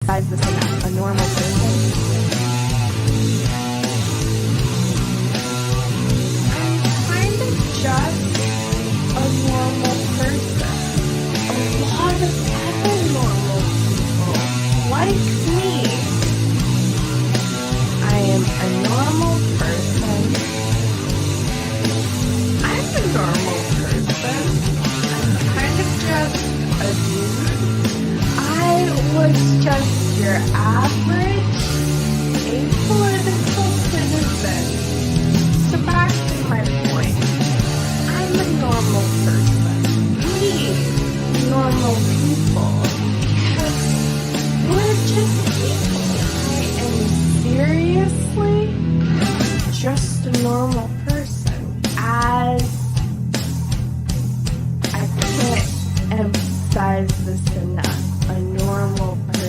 emphasize this enough. A normal person. I'm kind of just a normal person. A lot of other normal people like me. I am a normal person. I'm a normal person. I'm kind of just a dude. I was just your average apolitical citizen. So back to my point. I'm a normal person. We, normal people. Because we're just people. I am seriously just a normal person. As I can't emphasize this enough. A normal person.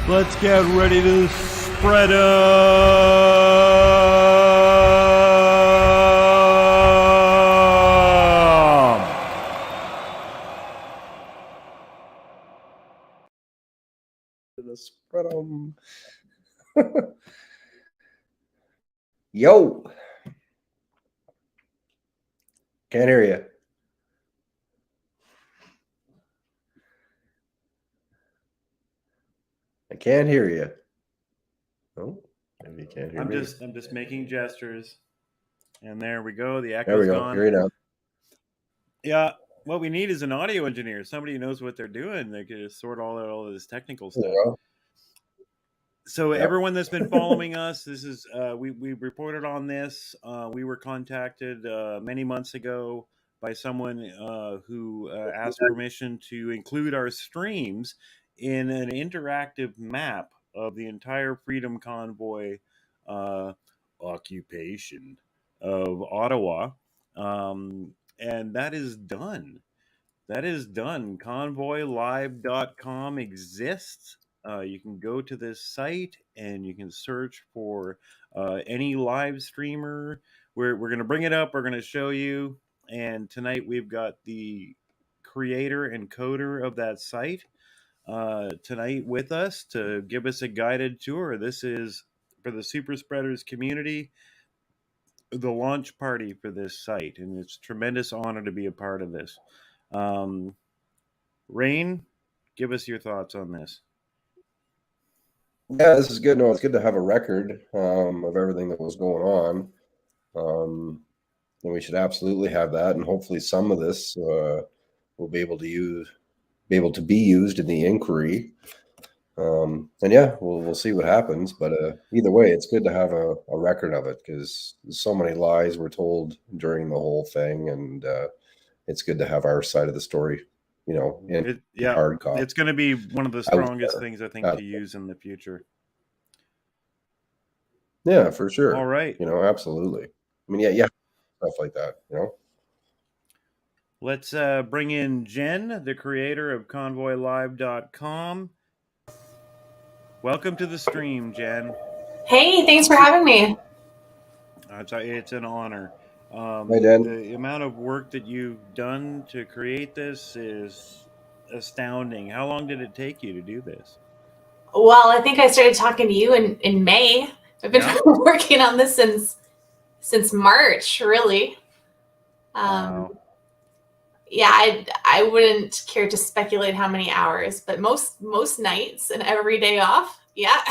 Let's get ready to spread 'em. Spread 'em. Yo. Can't hear you. I can't hear you. Oh, maybe you can't hear me. I'm just making gestures. And there we go. The There echo's we go. gone. Hear you now. Yeah. What we need is an audio engineer, somebody who knows what they're doing. They can just sort all out all of this technical There stuff. you go. So Yep. everyone that's been following us, this is we reported on this. We were contacted many months ago by someone who asked permission to include our streams in an interactive map of the entire Freedom Convoy occupation of Ottawa, and that is done. That is done. ConvoyLive.com exists. You can go to this site and you can search for any live streamer. We're going to bring it up. We're going to show you. And tonight we've got the creator and coder of that site tonight with us to give us a guided tour. This is for the Super Spreaders community, the launch party for this site. And it's a tremendous honor to be a part of this. Rain, give us your thoughts on this. Yeah, this is good. No, it's good to have a record of everything that was going on. And we should absolutely have that. And hopefully some of this will be able to be used in the inquiry. And yeah, we'll see what happens. But either way, it's good to have a record of it because so many lies were told during the whole thing. And it's good to have our side of the story. In hard copy. It's going to be one of the strongest things I think to use in the future. Yeah, for sure. All right. Absolutely. I mean, yeah, stuff like that. Let's bring in Jen, the creator of ConvoyLive.com. Welcome to the stream, Jen. Hey, thanks for having me. It's an honor. Hi, Jen. The amount of work that you've done to create this is astounding. How long did it take you to do this? Well, I think I started talking to you in May. I've been working on this since March, really. Wow. Yeah, I wouldn't care to speculate how many hours, but most nights and every day off. Yeah.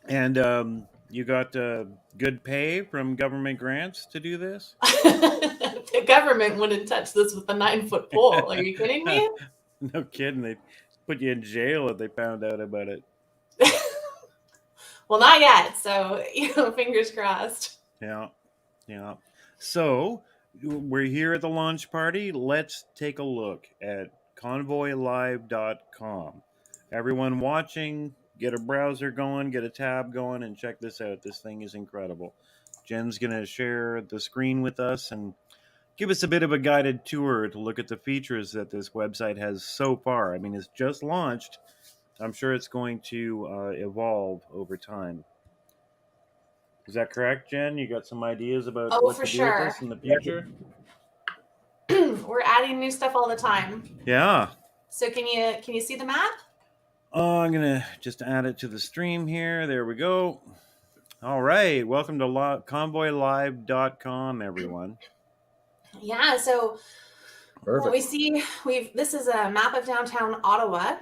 And you got good pay from government grants to do this? The government wouldn't touch this with a 9-foot pole. Are you kidding me? No kidding. They'd put you in jail if they found out about it. Well, not yet. So, fingers crossed. Yeah. So, we're here at the launch party. Let's take a look at ConvoyLive.com. Everyone watching, get a browser going, get a tab going, and check this out. This thing is incredible. Jen's going to share the screen with us and give us a bit of a guided tour to look at the features that this website has so far. I mean, it's just launched. I'm sure it's going to evolve over time. Is that correct, Jen? You got some ideas about what to do with this in the future? We're adding new stuff all the time. Yeah. So can you see the map? Oh, I'm gonna just add it to the stream here. There we go. All right. Welcome to ConvoyLive.com, everyone. Yeah. So what we see, this is a map of downtown Ottawa,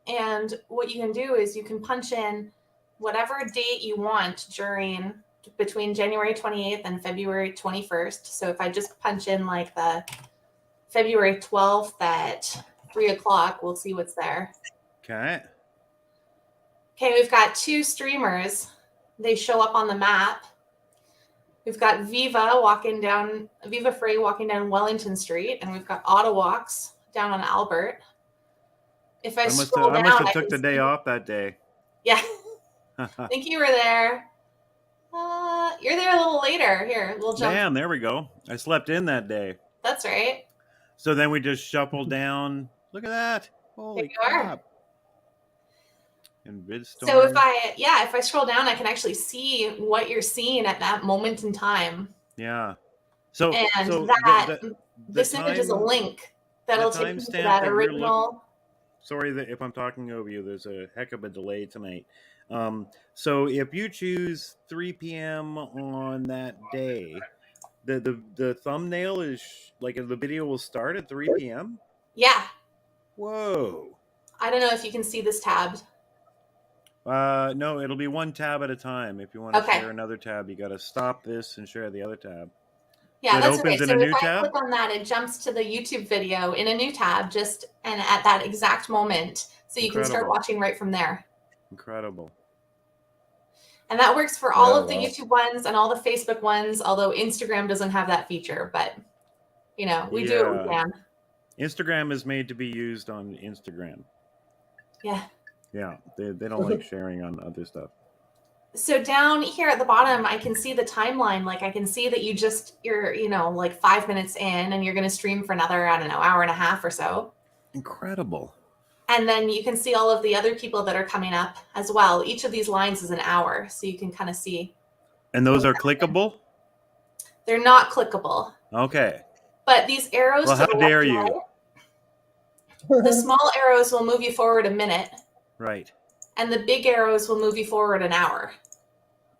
and what you can do is you can punch in whatever date you want between January 28th and February 21st. So if I just punch in like the February 12th at 3:00, we'll see what's there. Okay, we've got 2 streamers. They show up on the map. We've got Viva Free walking down Wellington Street, and we've got Ottawalks down on Albert. If I scroll down, I must have took the day off that day. Yeah. I think you were there. You're there a little later. Here, we'll jump. Damn, there we go. I slept in that day. That's right. So then we just shuffled down. Look at that. Holy crap. And VidStorm. So if I scroll down, I can actually see what you're seeing at that moment in time. Yeah. This image is a link that'll take you to that original. Sorry if I'm talking over you. There's a heck of a delay tonight. So if you choose 3 p.m. on that day, the thumbnail is like the video will start at 3 p.m. Yeah. Whoa. I don't know if you can see this tab. No, it'll be one tab at a time. If you want to Okay. share another tab, you got to stop this and share the other tab. Yeah, So it that's opens okay. in So a if new I tab? click on that, it jumps to the YouTube video in a new tab, and at that exact moment, so you can start Incredible. watching right from there. Incredible. And that works for all of the wow. YouTube ones and all the Facebook ones, although Instagram doesn't have that feature, but you know, we do what we can. Instagram is made to be used on Instagram. Yeah. Yeah, they don't like sharing on other stuff. So down here at the bottom, I can see the timeline. Like I can see that you're, you know, like 5 minutes in and you're going to stream for another, I don't know, hour and a half or so. Incredible. And then you can see all of the other people that are coming up as well. Each of these lines is an hour, so you can kind of see. And those are clickable? They're not clickable. Okay. But these arrows Well, to how the dare left you? and right, the small arrows will move you forward a minute. Right. And the big arrows will move you forward an hour.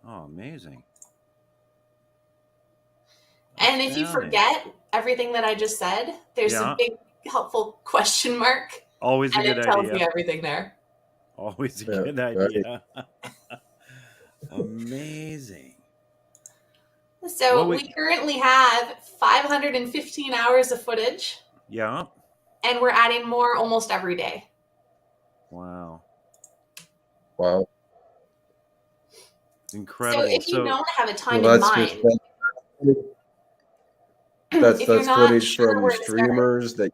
Oh, amazing. And if you forget everything that I just said, there's a big helpful question mark. Always a good idea. And it tells you idea. everything there. Always a good idea. Amazing. So we currently have 515 hours of footage. Yeah. And we're adding more almost every day. Wow. Wow. Incredible. So if you don't have a time in mind, that's footage from streamers that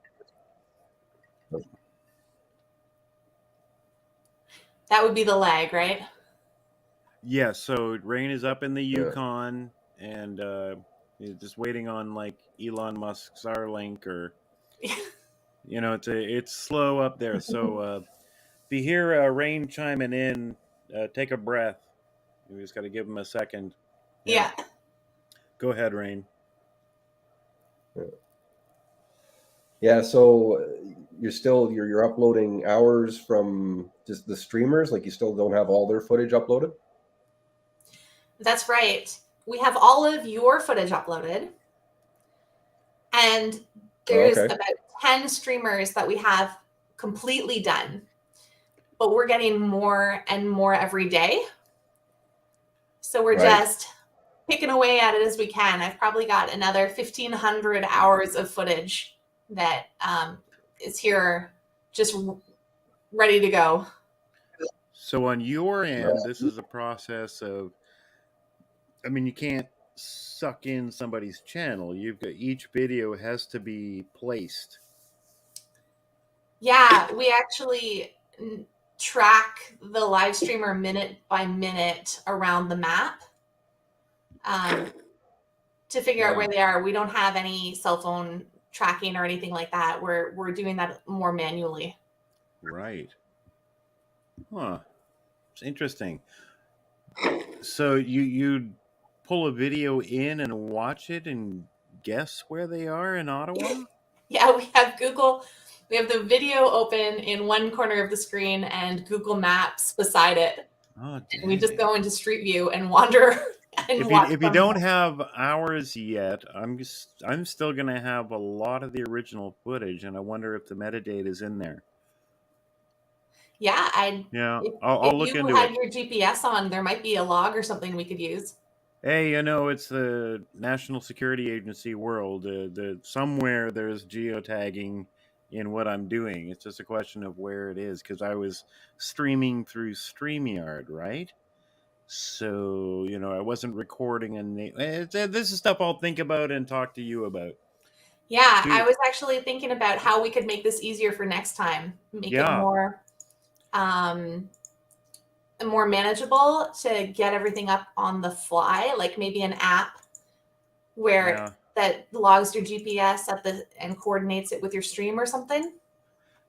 would be the lag, right? Yeah, so Rain is up in the Yukon and just waiting on like Elon Musk's Starlink or you know, it's slow up there. So if you hear Rain chiming in, take a breath. We just got to give him a second. Yeah. Go ahead, Rain. Yeah, so you're uploading hours from just the streamers, like you still don't have all their footage uploaded? That's right. We have all of your footage uploaded. And there's about 10 streamers that we have completely done. But we're getting more and more every day. So we're just picking away at it as we can. I've probably got another 1,500 hours of footage that is here just ready to go. So on your end, this is a process of, I mean, you can't suck in somebody's channel. You've got each video has to be placed. Yeah, we actually track the live streamer minute by minute around the map to figure out where they are. We don't have any cell phone tracking or anything like that. We're doing that more manually. Right. Huh. It's interesting. So you pull a video in and watch it and guess where they are in Ottawa? Yeah, we have Google. We have the video open in one corner of the screen and Google Maps beside it. Oh, and we just go into Street View and wander. And if you don't have hours yet, I'm still going to have a lot of the original footage, and I wonder if the metadata is in there. Yeah, I'll look into it. If you had your GPS on, there might be a log or something we could use. Hey, you know, it's the National Security Agency world. Somewhere there's geotagging in what I'm doing. It's just a question of where it is, because I was streaming through StreamYard, right? So, you know, I wasn't recording this is stuff I'll think about and talk to you about. Yeah, I was actually thinking about how we could make this easier for next time. Make it more manageable to get everything up on the fly, like maybe an app where that logs your GPS and coordinates it with your stream or something.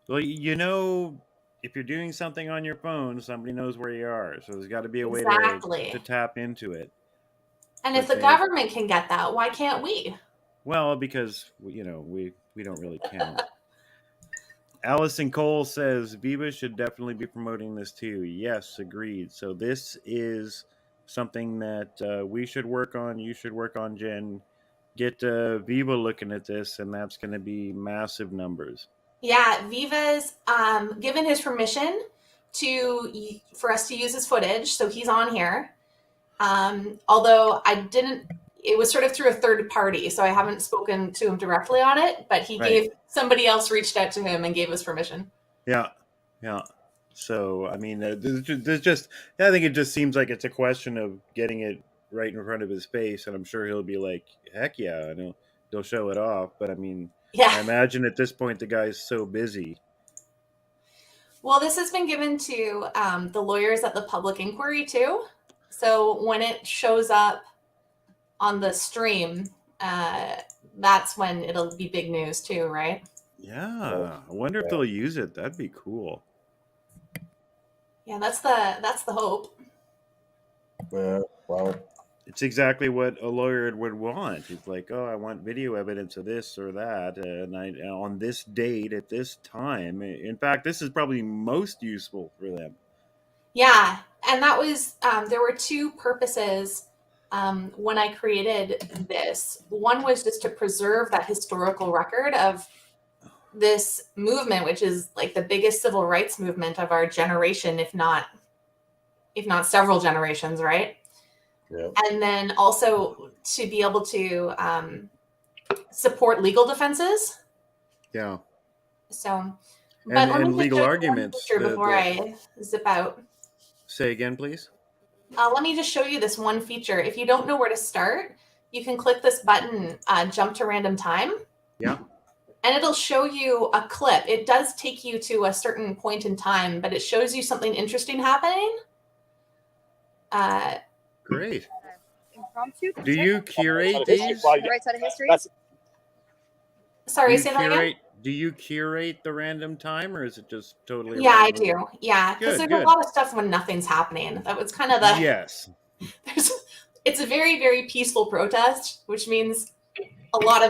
Well, you know, if you're doing something on your phone, somebody knows where you are. So there's got to be a way to tap into it. And if the government can get that, why can't we? Well, because, you know, we don't really count. Allison Cole says, Viva should definitely be promoting this too. Yes, agreed. So this is something that we should work on. You should work on, Jen. Get Viva looking at this, and that's going to be massive numbers. Yeah, Viva's given his permission for us to use his footage. So he's on here. Although it was sort of through a third party, so I haven't spoken to him directly on it, but somebody else reached out to him and gave us permission. Yeah. So, I mean, I think it just seems like it's a question of getting it right in front of his face, and I'm sure he'll be like, heck yeah, I know they'll show it off. But I mean, I imagine at this point the guy's so busy. Well, this has been given to the lawyers at the public inquiry too. So when it shows up on the stream, that's when it'll be big news too, right? Yeah. I wonder if they'll use it. That'd be cool. Yeah, that's the hope. Yeah, well, it's exactly what a lawyer would want. It's like, oh, I want video evidence of this or that, and on this date at this time. In fact, this is probably most useful for them. Yeah, and that was there were two purposes when I created this. One was just to preserve that historical record of this movement, which is like the biggest civil rights movement of our generation, if not several generations, right? Yeah. And then also to be able to support legal defenses. Yeah. So, and legal arguments before I zip out. Say again, please. Let me just show you this one feature. If you don't know where to start, you can click this button, jump to random time. Yeah. And it'll show you a clip. It does take you to a certain point in time, but it shows you something interesting happening. Great. Do you curate these? The right side of history? Sorry, say that again? Do you curate the random time, or is it just totally Yeah, random? I do. Yeah, because there's a lot of stuff when nothing's happening. That was kind of the... Yes. It's a very, very peaceful protest, which means a lot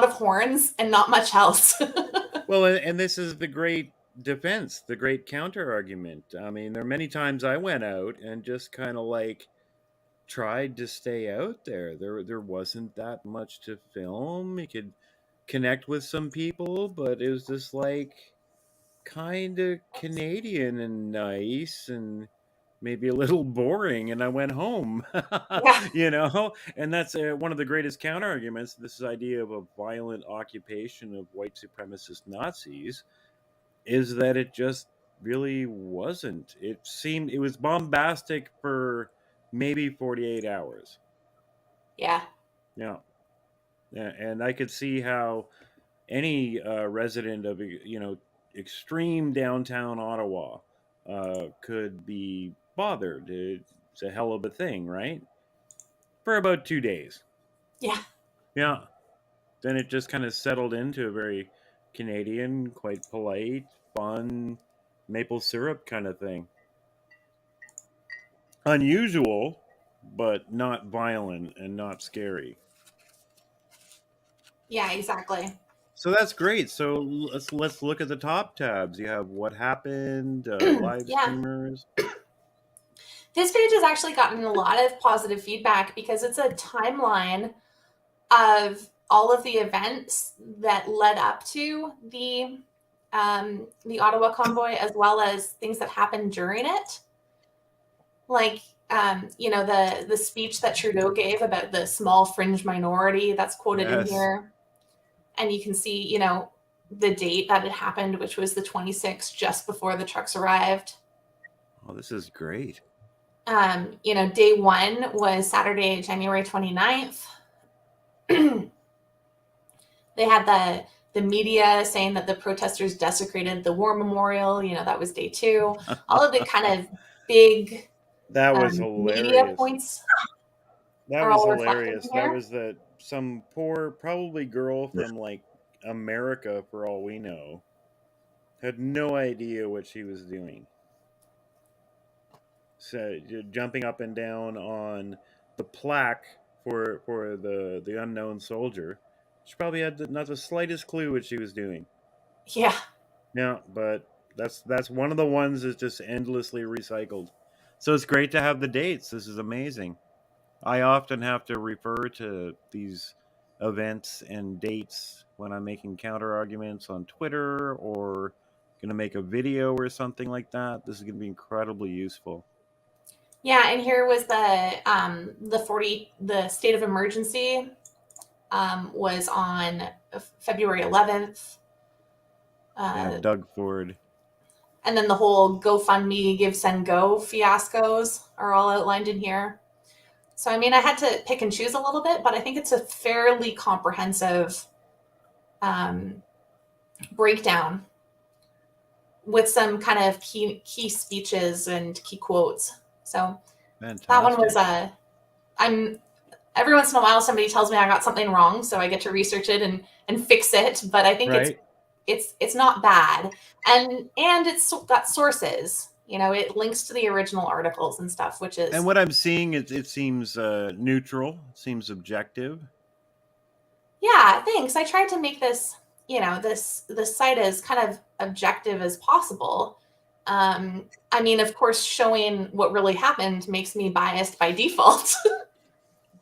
of horns and not much else. Well, and this is the great defense, the great counter argument. I mean, there are many times I went out and just kind of like tried to stay out there. There wasn't that much to film. You could connect with some people, but it was just like kind of Canadian and nice and maybe a little boring, and I went home. Yeah. And that's one of the greatest counter arguments, this idea of a violent occupation of white supremacist Nazis, is that it just really wasn't. It was bombastic for maybe 48 hours. Yeah. Yeah. And I could see how any resident of extreme downtown Ottawa could be bothered. It's a hell of a thing, right? For about 2 days. Yeah. Yeah. Then it just kind of settled into a very Canadian, quite polite, fun, maple syrup kind of thing. Unusual, but not violent and not scary. Yeah, exactly. So that's great. So let's look at the top tabs. You have what happened, live streamers. This page has actually gotten a lot of positive feedback because it's a timeline of all of the events that led up to the Ottawa convoy, as well as things that happened during it. Like, the speech that Trudeau gave about the small fringe minority that's quoted in here. And you can see, the date that it happened, which was the 26th, just before the trucks arrived. Oh, this is great. Day one was Saturday, January 29th. They had the media saying that the protesters desecrated the war memorial. That was day two. All of the kind of big that was hilarious. Media points. That was hilarious. That was some poor, probably girl from like America, for all we know, had no idea what she was doing. So jumping up and down on the plaque for the unknown soldier. She probably had not the slightest clue what she was doing. Yeah. Yeah, but that's one of the ones that's just endlessly recycled. So it's great to have the dates. This is amazing. I often have to refer to these events and dates when I'm making counter arguments on Twitter or going to make a video or something like that, this is going to be incredibly useful. Yeah, and here was the state of emergency was on February 11th. Doug Ford. And then the whole GoFundMe, Give, Send, Go fiascos are all outlined in here. So, I mean, I had to pick and choose a little bit, but I think it's a fairly comprehensive breakdown with some kind of key speeches and key quotes. So Fantastic. That one was every once in a while somebody tells me I got something wrong, so I get to research it and fix it. But I think it's not bad, and it's got sources. You know, it links to the original articles and stuff, which is. And what I'm seeing, it seems neutral. It seems objective. Yeah, thanks. I tried to make this, you know, this site as kind of objective as possible. I mean, of course, showing what really happened makes me biased by default.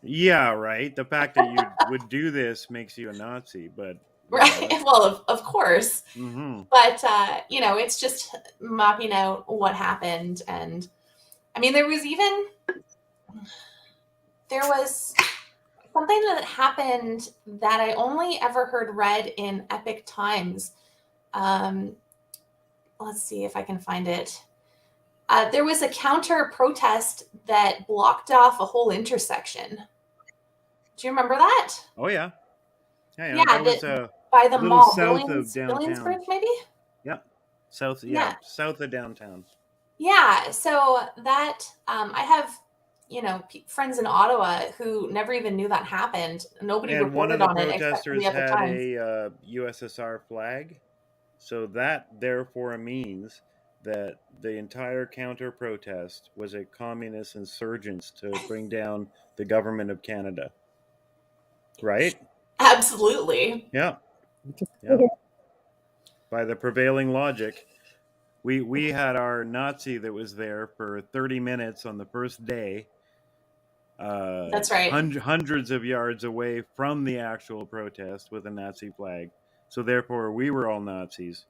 Yeah, right. The fact that you would do this makes you a Nazi, but right. Well, of course. Mm-hmm. But you know, it's just mapping out what happened, and I mean, there was something that happened that I only ever heard read in Epic Times. Let's see if I can find it. There was a counter protest that blocked off a whole intersection. Do you remember that? Oh yeah. Yeah, that was by the mall, south of downtown. Billingsburg, maybe? Yeah. South of downtown. Yeah, so that I have, you know, friends in Ottawa who never even knew that happened. Nobody reported on it except for the Epic Times. One of the protesters had a USSR flag, so that therefore means that the entire counter protest was a communist insurgents to bring down the government of Canada. Right? Absolutely. Yeah. By the prevailing logic, we had our Nazi that was there for 30 minutes on the first day. That's right. Hundreds of yards away from the actual protest with a Nazi flag. So therefore, we were all Nazis.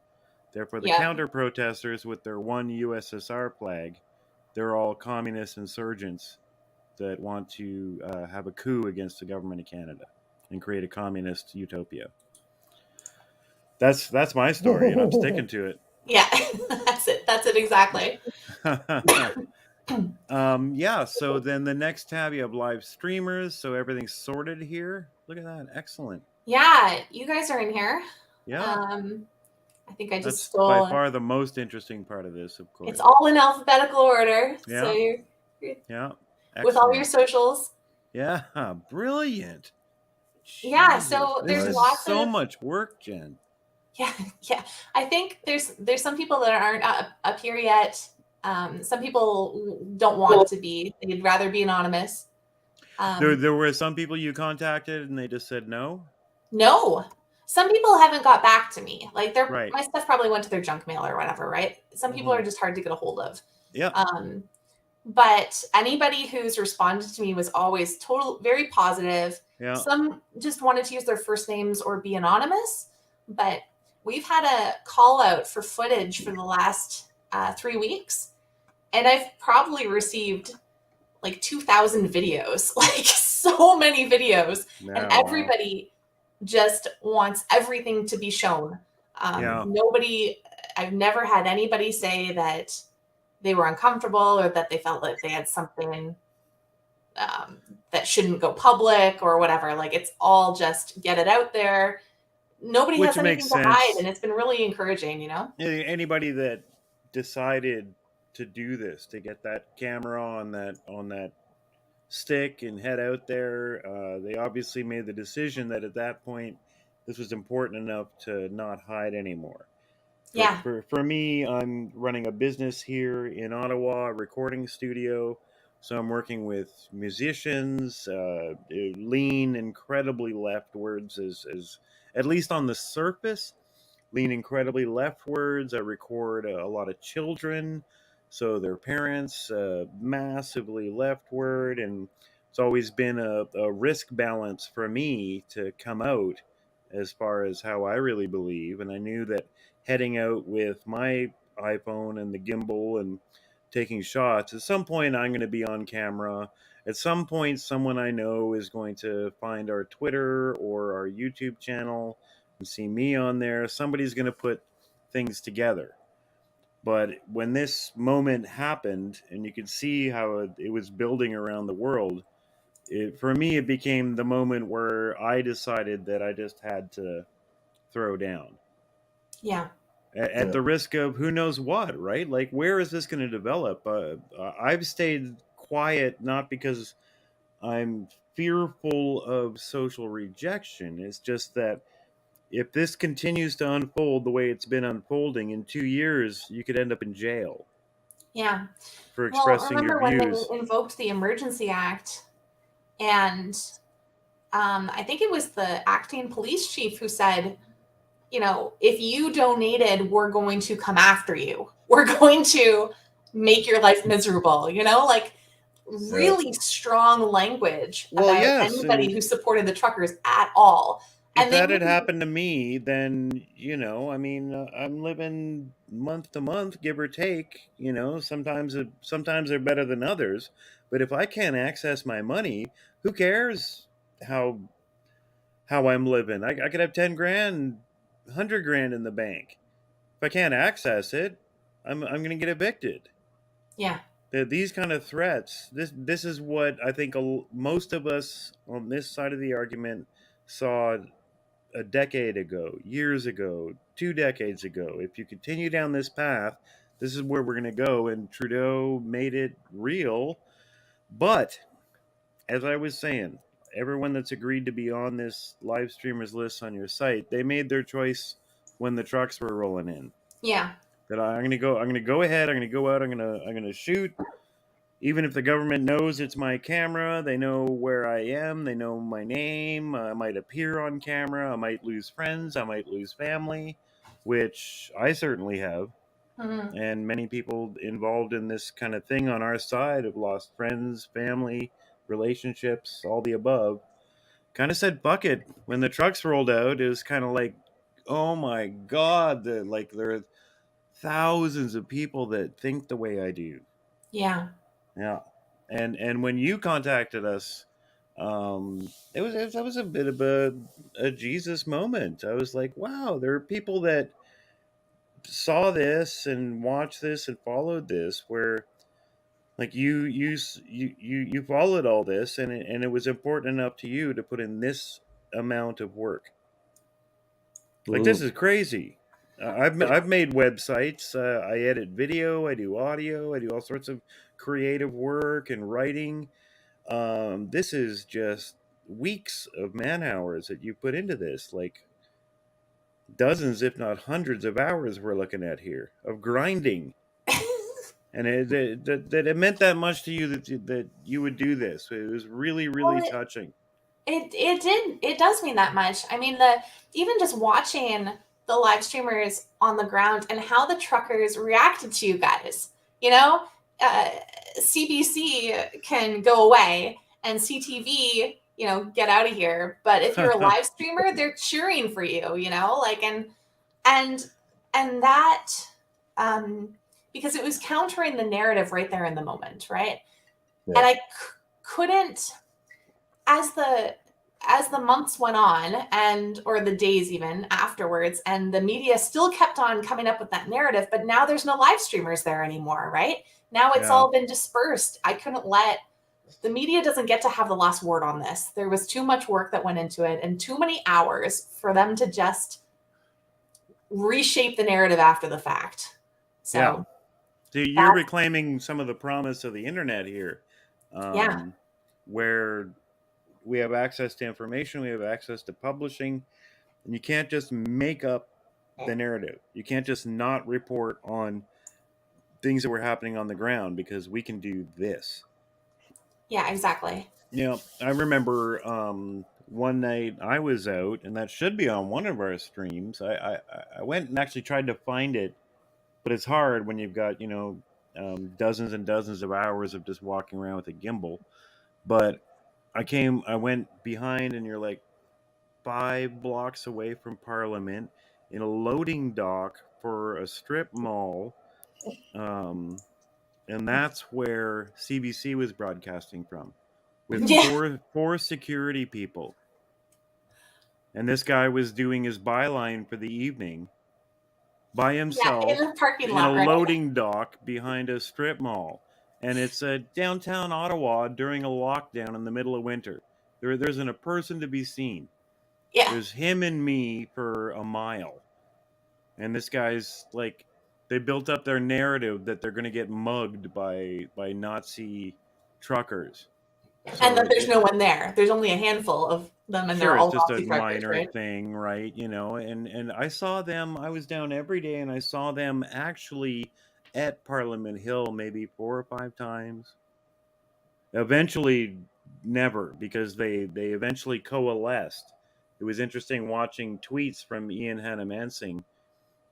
Therefore, the counter protesters with their one USSR flag, they're all communist insurgents that want to have a coup against the government of Canada and create a communist utopia. That's my story, and I'm sticking to it. Yeah, that's it. That's it exactly. So then the next tab, you have live streamers. So everything's sorted here. Look at that. Excellent. Yeah, you guys are in here. Yeah. I think I just That's stole. by far the most interesting part of this, of course. It's all in alphabetical order. Yeah. So you're Excellent. with all your socials. Yeah. Brilliant. Yeah. So there's lots so much work, Jen. Yeah. I think there's some people that aren't up here yet. Some people don't want to be. They'd rather be anonymous. There were some people you contacted and they just said no? No. Some people haven't got back to me. Like my stuff probably went to their junk mail or whatever, right? Some people are just hard to get a hold of. Yeah. But anybody who's responded to me was always very positive. Yeah. Some just wanted to use their first names or be anonymous. But we've had a call out for footage for the last 3 weeks. And I've probably received like 2,000 videos, like so many videos. And everybody just wants everything to be shown. I've never had anybody say that they were uncomfortable or that they felt like they had something that shouldn't go public or whatever. Like it's all just get it out there. Nobody has anything to hide, and it's been really encouraging, you know? Anybody that decided to do this, to get that camera on that stick and head out there, they obviously made the decision that at that point this was important enough to not hide anymore. For me, I'm running a business here in Ottawa, a recording studio, so I'm working with musicians, lean incredibly leftwards as at least on the surface, lean incredibly leftwards. I record a lot of children, so their parents massively leftward, and it's always been a risk balance for me to come out as far as how I really believe. And I knew that heading out with my iPhone and the gimbal and taking shots, at some point I'm going to be on camera. At some point, someone I know is going to find our Twitter or our YouTube channel and see me on there. Somebody's going to put things together. But when this moment happened, and you could see how it was building around the world, for me, it became the moment where I decided that I just had to throw down. Yeah. At the risk of who knows what, right? Like, where is this going to develop? I've stayed quiet not because I'm fearful of social rejection. It's just that if this continues to unfold the way it's been unfolding, in 2 years, you could end up in jail. Yeah. For Well, expressing your remember when views. they invoked the Emergency Act, and I think it was the acting police chief who said, you know, if you donated, we're going to come after you. We're going to make your life miserable, you know, like really strong language Well, about yes, anybody who supported the truckers at all. If And that had happened to me, then, you know, I mean, I'm living month to month, give or take. You know, sometimes they're better than others. But if I can't access my money, who cares how I'm living? I could have 10 grand, 100 grand in the bank. If I can't access it, I'm going to get evicted. Yeah. These kind of threats. This is what I think most of us on this side of the argument saw a decade ago, years ago, 2 decades ago. If you continue down this path, this is where we're going to go. And Trudeau made it real. But as I was saying, everyone that's agreed to be on this live streamers list on your site, they made their choice when the trucks were rolling in. Yeah. That I'm going to go ahead. I'm going to go out. I'm going to shoot. Even if the government knows it's my camera, they know where I am, they know my name, I might appear on camera, I might lose friends, I might lose family, which I certainly have. Mm-hmm. And many people involved in this kind of thing on our side have lost friends, family, relationships, all the above. Kind of said, fuck it. When the trucks rolled out, it was kind of like, oh my God, there are thousands of people that think the way I do. Yeah. Yeah. And when you contacted us, it was a bit of a Jesus moment. I was like, wow, there are people that saw this and watched this and followed this, where like you followed all this, and it was important enough to you to put in this amount of work. Like, this is crazy. I've made websites. I edit video. I do audio. I do all sorts of creative work and writing. This is just weeks of man hours that you put into this, like dozens, if not hundreds of hours we're looking at here of grinding. And it meant that much to you that you would do this. It was really, really touching. It does mean that much. I mean, even just watching the live streamers on the ground and how the truckers reacted to you guys, you know, CBC can go away and CTV, you know, get out of here. But if you're a live streamer, they're cheering for you, you know, like, and that, because it was countering the narrative right there in the moment. Right. Yeah. And I couldn't, as the months went on, or the days even afterwards, and the media still kept on coming up with that narrative, but now there's no live streamers there anymore, right? Now it's all been dispersed. The media doesn't get to have the last word on this. There was too much work that went into it and too many hours for them to just reshape the narrative after the fact. So you're reclaiming some of the promise of the internet here. Where we have access to information, we have access to publishing, and you can't just make up the narrative. You can't just not report on things that were happening on the ground, because we can do this. Yeah, exactly. You know, I remember one night I was out, and that should be on one of our streams. I went and actually tried to find it, but it's hard when you've got, you know, dozens and dozens of hours of just walking around with a gimbal. But I went behind, and you're like, 5 blocks away from Parliament in a loading dock for a strip mall. And that's where CBC was broadcasting from, with four security people. And this guy was doing his byline for the evening by himself in the parking in lot, a right? loading dock behind a strip mall. And it's downtown Ottawa during a lockdown in the middle of winter. There isn't a person to be seen. Yeah. There's him and me for a mile. And this guy's like, they built up their narrative that they're going to get mugged by Nazi truckers. So and that there's no one there. There's only a handful of them, and sure, they're all it's just a Nazi truckers, minor right? thing, right? You know, and I saw them. I was down every day, and I saw them actually at Parliament Hill maybe 4 or 5 times. Eventually, never, because they eventually coalesced. It was interesting watching tweets from Ian Hannah-Mansing.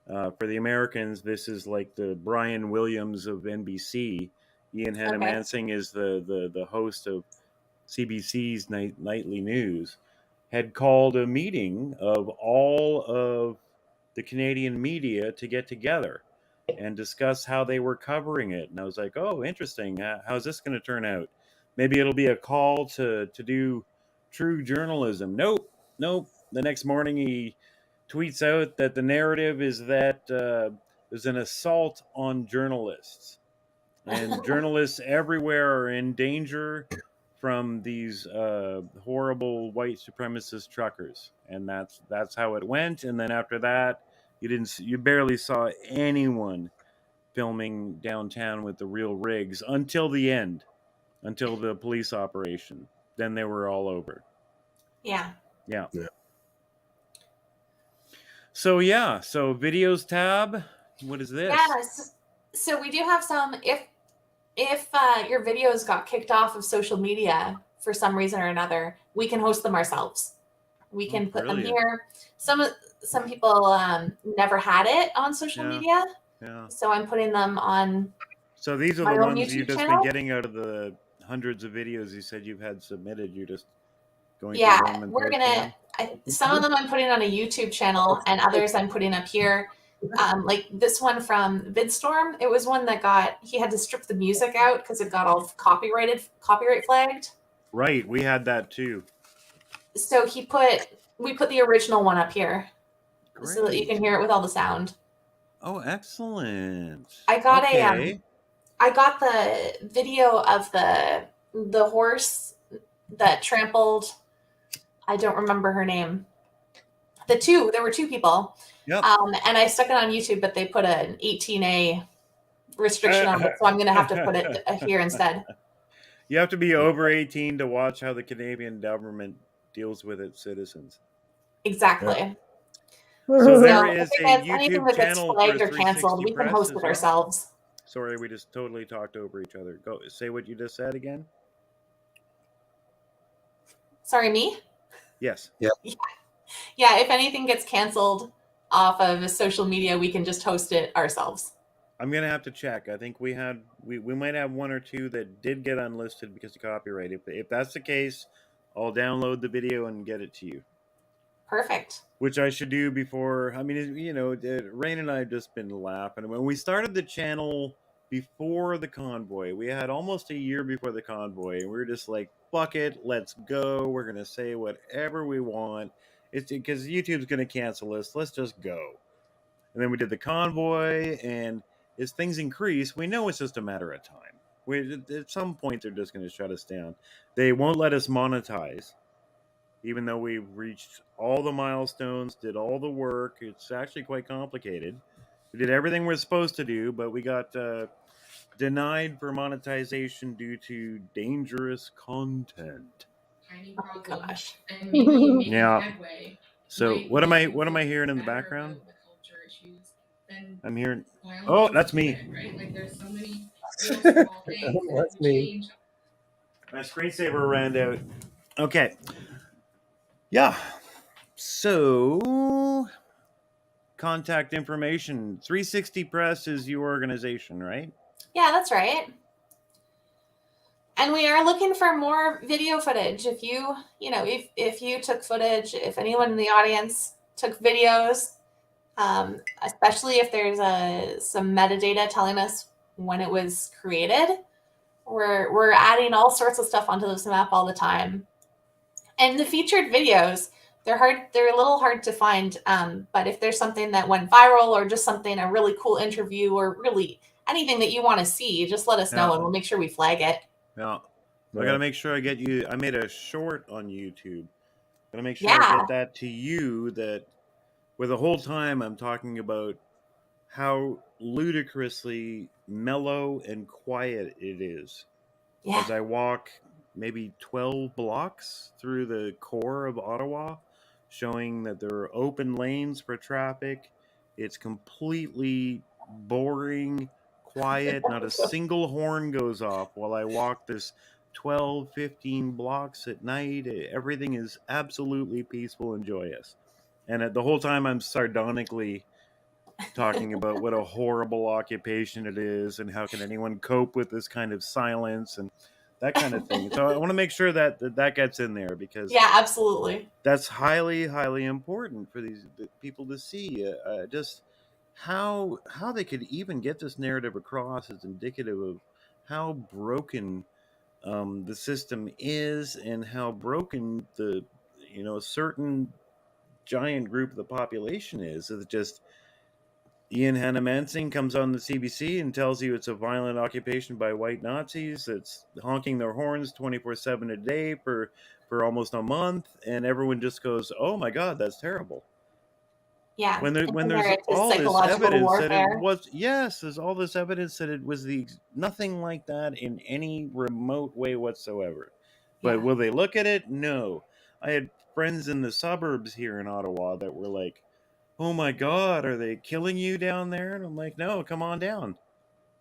For the Americans, this is like the Brian Williams of NBC. Ian Hannah-Mansing is the host of CBC's nightly news. Had called a meeting of all of the Canadian media to get together and discuss how they were covering it. And I was like, oh, interesting. How's this going to turn out? Maybe it'll be a call to do true journalism. Nope. The next morning he tweets out that the narrative is that there's an assault on journalists. And journalists everywhere are in danger from these horrible white supremacist truckers. And that's how it went. And then after that, you barely saw anyone filming downtown with the real rigs until the end, until the police operation. Then they were all over. Yeah. So videos tab. What is this? Yes. So we do have some. If your videos got kicked off of social media for some reason or another, we can host them ourselves. We can put them here. Some people never had it on social media. Yeah. So I'm putting them on. So these are my the own ones YouTube you've just channel. been getting out of the hundreds of videos you said you've had submitted. You're just going Yeah, through them and we're gonna. Some of them I'm putting on a YouTube channel, and others I'm putting up here. Like this one from Vidstorm, it was one that he had to strip the music out because it got all copyright flagged. Right, we had that too. So we put the original one up here. Great. So that you can hear it with all the sound. Oh, excellent. I got I got the video of the horse that trampled. I don't remember her name. There were 2 people. Yep. And I stuck it on YouTube, but they put an 18A restriction on it, so I'm going to have to put it here instead. You have to be over 18 to watch how the Canadian government deals with its citizens. Exactly. Yeah. So there is a YouTube channel flagged or canceled. We can host it ourselves. Sorry, we just totally talked over each other. Go say what you just said again. Sorry, me? Yes. Yeah. Yeah, if anything gets canceled off of social media, we can just host it ourselves. I'm gonna have to check. I think we might have 1 or 2 that did get unlisted because of copyright. If that's the case, I'll download the video and get it to you. Perfect. Which I should do before. I mean, Rain and I have just been laughing. When we started the channel before the convoy, we had almost a year before the convoy, and we were just like, fuck it, let's go. We're gonna say whatever we want. It's because YouTube's gonna cancel us. Let's just go. And then we did the convoy, and as things increase, we know it's just a matter of time. At some point, they're just going to shut us down. They won't let us monetize, even though we've reached all the milestones, did all the work. It's actually quite complicated. We did everything we're supposed to do, but we got denied for monetization due to dangerous content. Oh gosh. And maybe yeah. Headway. So what am I hearing in the background? I'm hearing. Oh, that's me. Right? Like there's so many small things. That's me. My screensaver ran out. Okay. Yeah. So, contact information. 360 Press is your organization, right? Yeah, that's right. And we are looking for more video footage. If if you took footage, if anyone in the audience took videos, especially if there's some metadata telling us when it was created, we're adding all sorts of stuff onto this map all the time. And the featured videos, they're a little hard to find. But if there's something that went viral or just a really cool interview or really anything that you want to see, just let us know and we'll make sure we flag it. Yeah. I got to make sure I get you. I made a short on YouTube. Got to make sure I Yeah. get that to you, that where the whole time I'm talking about how ludicrously mellow and quiet it is. Yeah. As I walk maybe 12 blocks through the core of Ottawa, showing that there are open lanes for traffic. It's completely boring, quiet. Not a single horn goes off while I walk this 12, 15 blocks at night. Everything is absolutely peaceful and joyous. And the whole time I'm sardonically talking about what a horrible occupation it is and how can anyone cope with this kind of silence and that kind of thing. So I want to make sure that gets in there, because yeah, absolutely, that's highly, highly important for these people to see. Just how they could even get this narrative across is indicative of how broken the system is and how broken the certain giant group of the population is. It's just Ian Hannah-Mansing comes on the CBC and tells you it's a violent occupation by white Nazis. It's honking their horns 24/7 a day for almost a month, and everyone just goes, "Oh my God, that's terrible." yeah. When there's all this evidence that it was, yes, there's all this evidence that it was nothing like that in any remote way whatsoever. But will they look at it? No. I had friends in the suburbs here in Ottawa that were like, "Oh my God, are they killing you down there?" And I'm like, "No, come on down.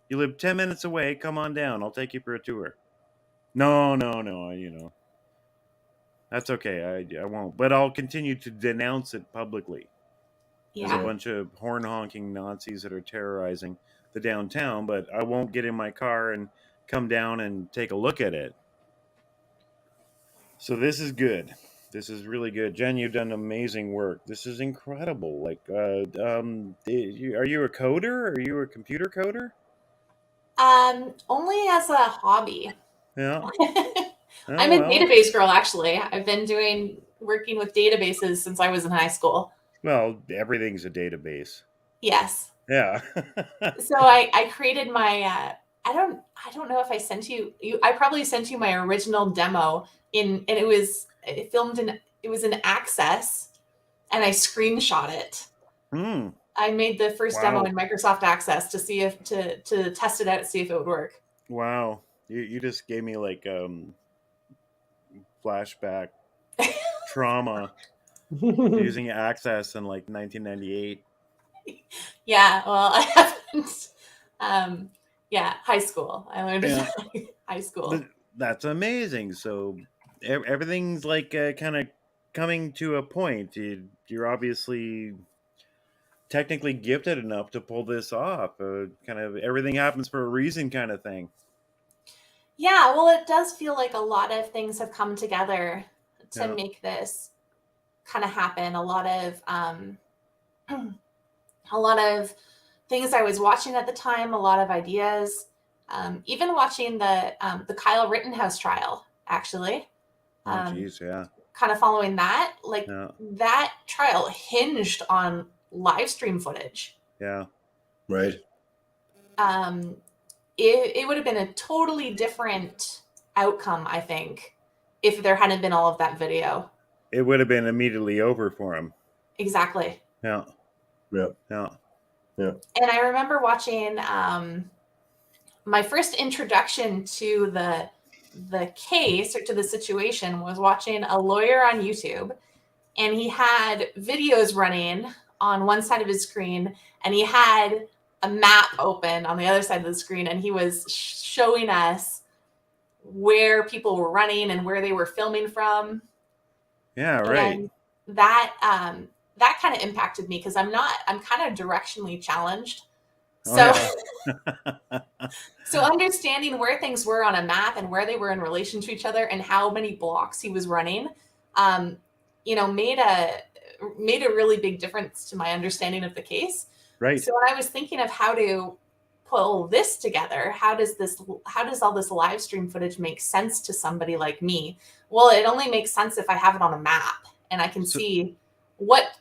You live 10 minutes away. Come on down. I'll take you for a tour." No, that's okay. I won't. But I'll continue to denounce it publicly. There's a bunch of horn honking Nazis that are terrorizing the downtown, but I won't get in my car and come down and take a look at it. So this is good. This is really good. Jen, you've done amazing work. This is incredible. Like, are you a coder? Are you a computer coder? Only as a hobby. Yeah. I'm a database girl, actually. I've been working with databases since I was in high school. Well, everything's a database. Yes. Yeah. So I created my I don't know if I sent you I probably sent you my original demo and it was in Access, and I screenshot it. I made the first demo in Microsoft Access to see if to test it out, see if it would work. Wow. You just gave me like flashback trauma using Access in like 1998. Yeah, well, I haven't. High school. I learned it in high school. But that's amazing. So everything's like kind of coming to a point. You're obviously technically gifted enough to pull this off. Kind of everything happens for a reason kind of thing. Yeah, well, it does feel like a lot of things have come together to make this kind of happen. A lot of things I was watching at the time, a lot of ideas, even watching the Kyle Rittenhouse trial, actually. Kind of following that, that trial hinged on live stream footage. Yeah. Right. It would have been a totally different outcome, I think, if there hadn't been all of that video. It would have been immediately over for him. Exactly. Yeah. And I remember watching my first introduction to the case or to the situation was watching a lawyer on YouTube, and he had videos running on one side of his screen, and he had a map open on the other side of the screen, and he was showing us where people were running and where they were filming from. Yeah, right. And that kind of impacted me because I'm kind of directionally challenged. So, yeah. so understanding where things were on a map and where they were in relation to each other and how many blocks he was running, made a really big difference to my understanding of the case. Right. So when I was thinking of how to pull this together, how does all this live stream footage make sense to somebody like me? Well, it only makes sense if I have it on a map and I can see what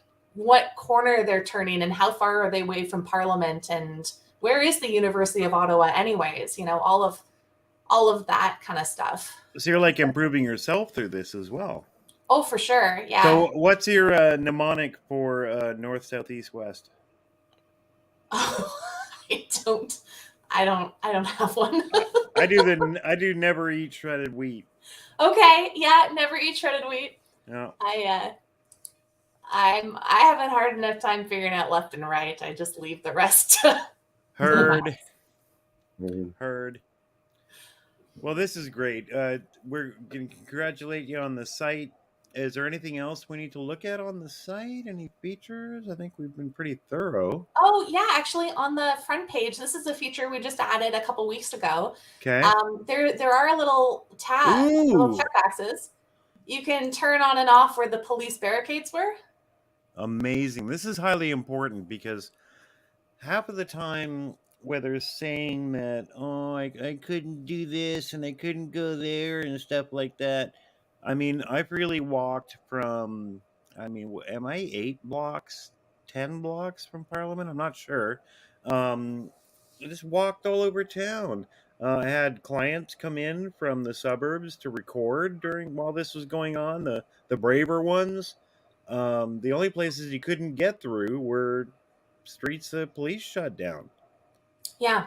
corner they're turning and how far are they away from Parliament and where is the University of Ottawa anyways, all of that kind of stuff. So you're like improving yourself through this as well. Oh, for sure. Yeah. So what's your mnemonic for north, south, east, west? I don't have one. I do never eat shredded wheat. Okay. Yeah. Never eat shredded wheat. No. I haven't hard enough time figuring out left and right. I just leave the rest. Heard. Well, this is great. We're going to congratulate you on the site. Is there anything else we need to look at on the site? Any features? I think we've been pretty thorough. Oh, yeah. Actually, on the front page, this is a feature we just added a couple weeks ago. Okay. There are a little tab, little check boxes. You can turn on and off where the police barricades were. Amazing. This is highly important because half of the time, whether saying that, I couldn't do this and I couldn't go there and stuff like that. I mean, I've really walked from, am I 8 blocks, 10 blocks from Parliament? I'm not sure. I just walked all over town. I had clients come in from the suburbs to record while this was going on, the braver ones. The only places you couldn't get through were streets the police shut down. Yeah.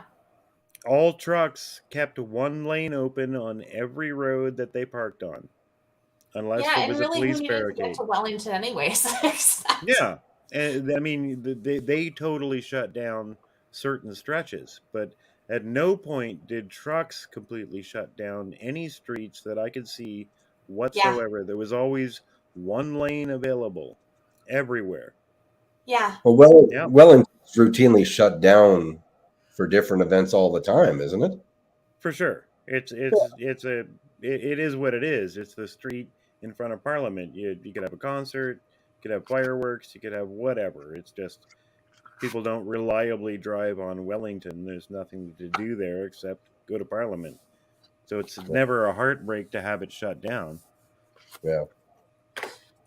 All trucks kept one lane open on every road that they parked on, unless there was a police barricade. To get to Wellington anyways. Yeah, and I mean they totally shut down certain stretches, but at no point did trucks completely shut down any streets that I could see whatsoever. Yeah. There was always one lane available everywhere. Yeah. Well, Wellington's routinely shut down for different events all the time, isn't it? For sure. It is what it is. It's the street in front of Parliament. You could have a concert, you could have fireworks, you could have whatever. It's just people don't reliably drive on Wellington. There's nothing to do there except go to Parliament. So it's never a heartbreak to have it shut down. Yeah.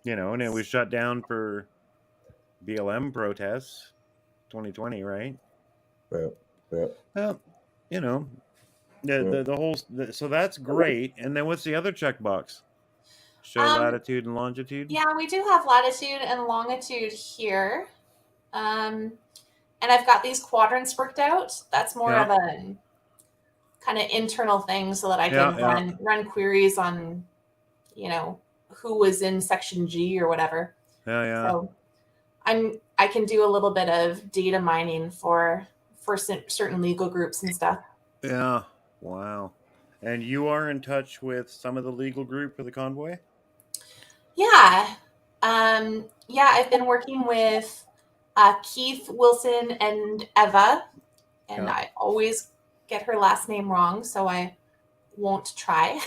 And it was shut down for BLM protests 2020, right? Yeah. Well, the whole, so that's great. And then what's the other checkbox? Show latitude and longitude? Yeah, we do have latitude and longitude here. And I've got these quadrants worked out. That's more of a kind of internal thing so that I can run queries on, who was in section G or whatever. Yeah. So I can do a little bit of data mining for certain legal groups and stuff. Yeah. Wow. And you are in touch with some of the legal group for the convoy? Yeah. I've been working with Keith, Wilson, and Eva, and I always get her last name wrong, so I won't try.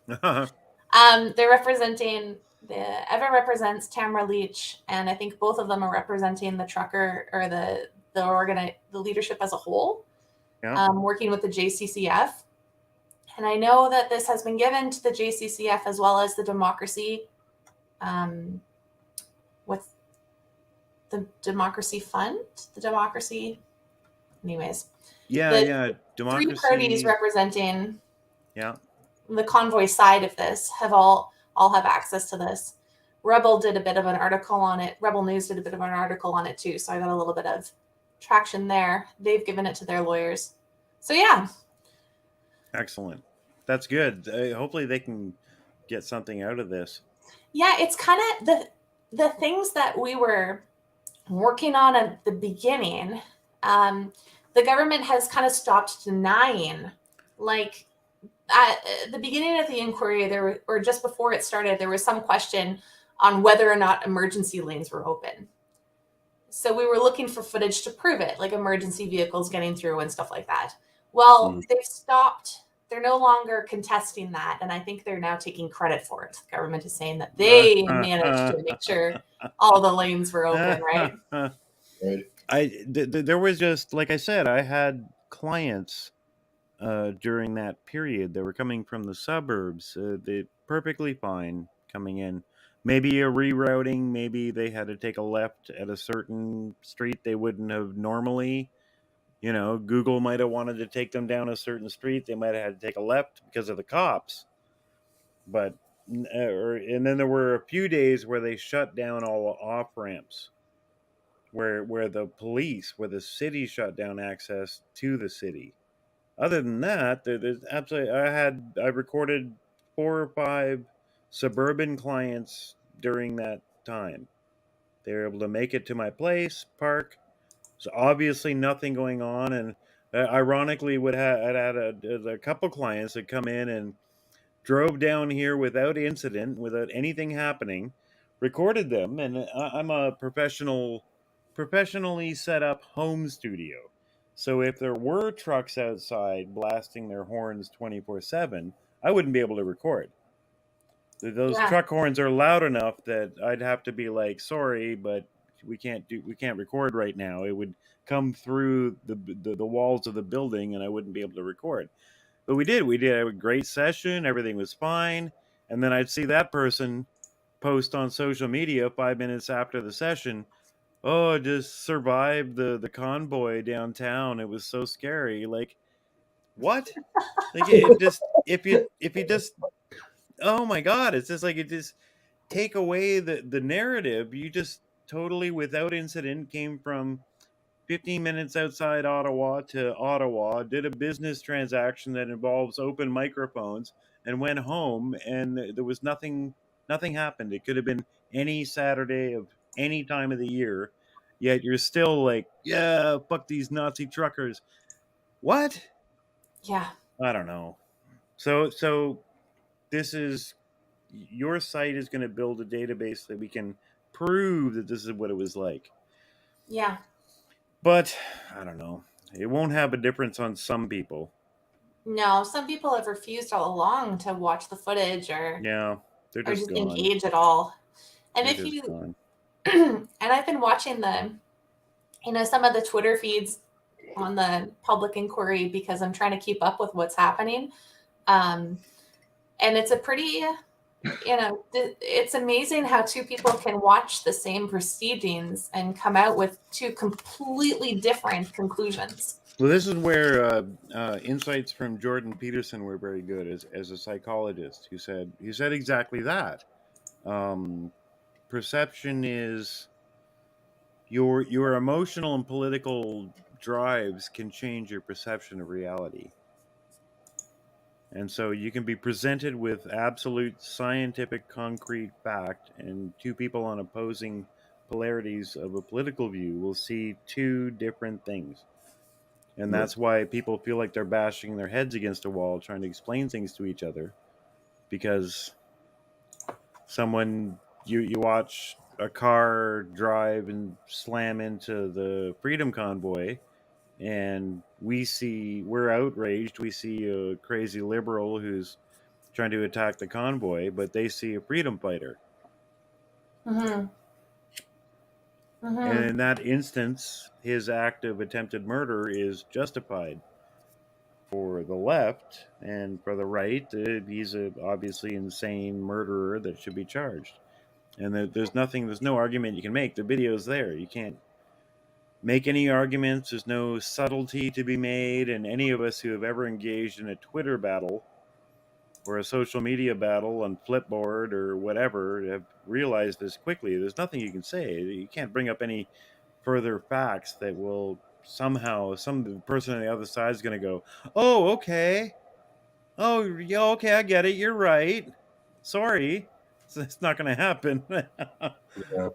They're representing Eva represents Tamara Leach, and I think both of them are representing the trucker or the leadership as a whole. Yeah. Working with the JCCF, and I know that this has been given to the JCCF as well as the Democracy, with the Democracy Fund, the Democracy. Anyways. Yeah. Democracy. 3 parties representing. Yeah. The convoy side of this have all have access to this. Rebel did a bit of an article on it. Rebel News did a bit of an article on it too. So I got a little bit of traction there. They've given it to their lawyers. So yeah. Excellent. That's good. Hopefully they can get something out of this. Yeah, it's kind of the things that we were working on at the beginning. The government has kind of stopped denying, like, at the beginning of the inquiry, or just before it started, there was some question on whether or not emergency lanes were open. So we were looking for footage to prove it, like emergency vehicles getting through and stuff like that. Well, they've stopped. They're no longer contesting that. And I think they're now taking credit for it. The government is saying that they managed to make sure all the lanes were open, right? Right. There was just, like I said, I had clients during that period that were coming from the suburbs. They perfectly fine coming in. Maybe a rerouting, maybe they had to take a left at a certain street they wouldn't have normally. You know, Google might have wanted to take them down a certain street. They might have had to take a left because of the cops. But and then there were a few days where they shut down all off ramps, where the city shut down access to the city. Other than that, there's absolutely. I recorded 4 or 5 suburban clients during that time. They were able to make it to my place, park. So obviously nothing going on, and ironically, I'd had a couple clients that come in and drove down here without incident, without anything happening, recorded them, and I'm a professionally set up home studio. So if there were trucks outside blasting their horns 24/7, I wouldn't be able to record. Those truck horns are loud enough that I'd have to be like, sorry, but we can't record right now. It would come through the walls of the building, and I wouldn't be able to record. But we did have a great session. Everything was fine. And then I'd see that person post on social media 5 minutes after the session, oh, I just survived the convoy downtown. It was so scary. Like, what? Like, it just, if you just, oh my God, it's just like, it just take away the narrative. You just totally, without incident, came from 15 minutes outside Ottawa to Ottawa, did a business transaction that involves open microphones, and went home, and there was nothing happened. It could have been any Saturday of any time of the year, yet you're still like, yeah, fuck these Nazi truckers. What? Yeah. I don't know. So this is, your site is going to build a database that we can prove that this is what it was like. Yeah. But I don't know. It won't have a difference on some people. No, some people have refused all along to watch the footage or they're just gone. engage at all. And They're if just you gone. and I've been watching some of the Twitter feeds on the public inquiry because I'm trying to keep up with what's happening. And it's a pretty, it's amazing how two people can watch the same proceedings and come out with two completely different conclusions. Well, this is where insights from Jordan Peterson were very good as a psychologist. He said exactly that. Perception is your emotional and political drives can change your perception of reality. And so you can be presented with absolute scientific concrete fact, and two people on opposing polarities of a political view will see two different things. And that's why people feel like they're bashing their heads against a wall trying to explain things to each other, because someone, you watch a car drive and slam into the Freedom Convoy, and we're outraged. We see a crazy liberal who's trying to attack the convoy, but they see a freedom fighter. Mm-hmm. Mm-hmm. And in that instance, his act of attempted murder is justified. For the left and for the right, he's a obviously insane murderer that should be charged. And there's no argument you can make. The video's there. You can't make any arguments. There's no subtlety to be made. And any of us who have ever engaged in a Twitter battle or a social media battle on Flipboard or whatever have realized this quickly. There's nothing you can say. You can't bring up any further facts that will somehow, some person on the other side is going to go, oh, okay. Oh, yeah, okay, I get it. You're right. Sorry. It's not going to happen. Yeah.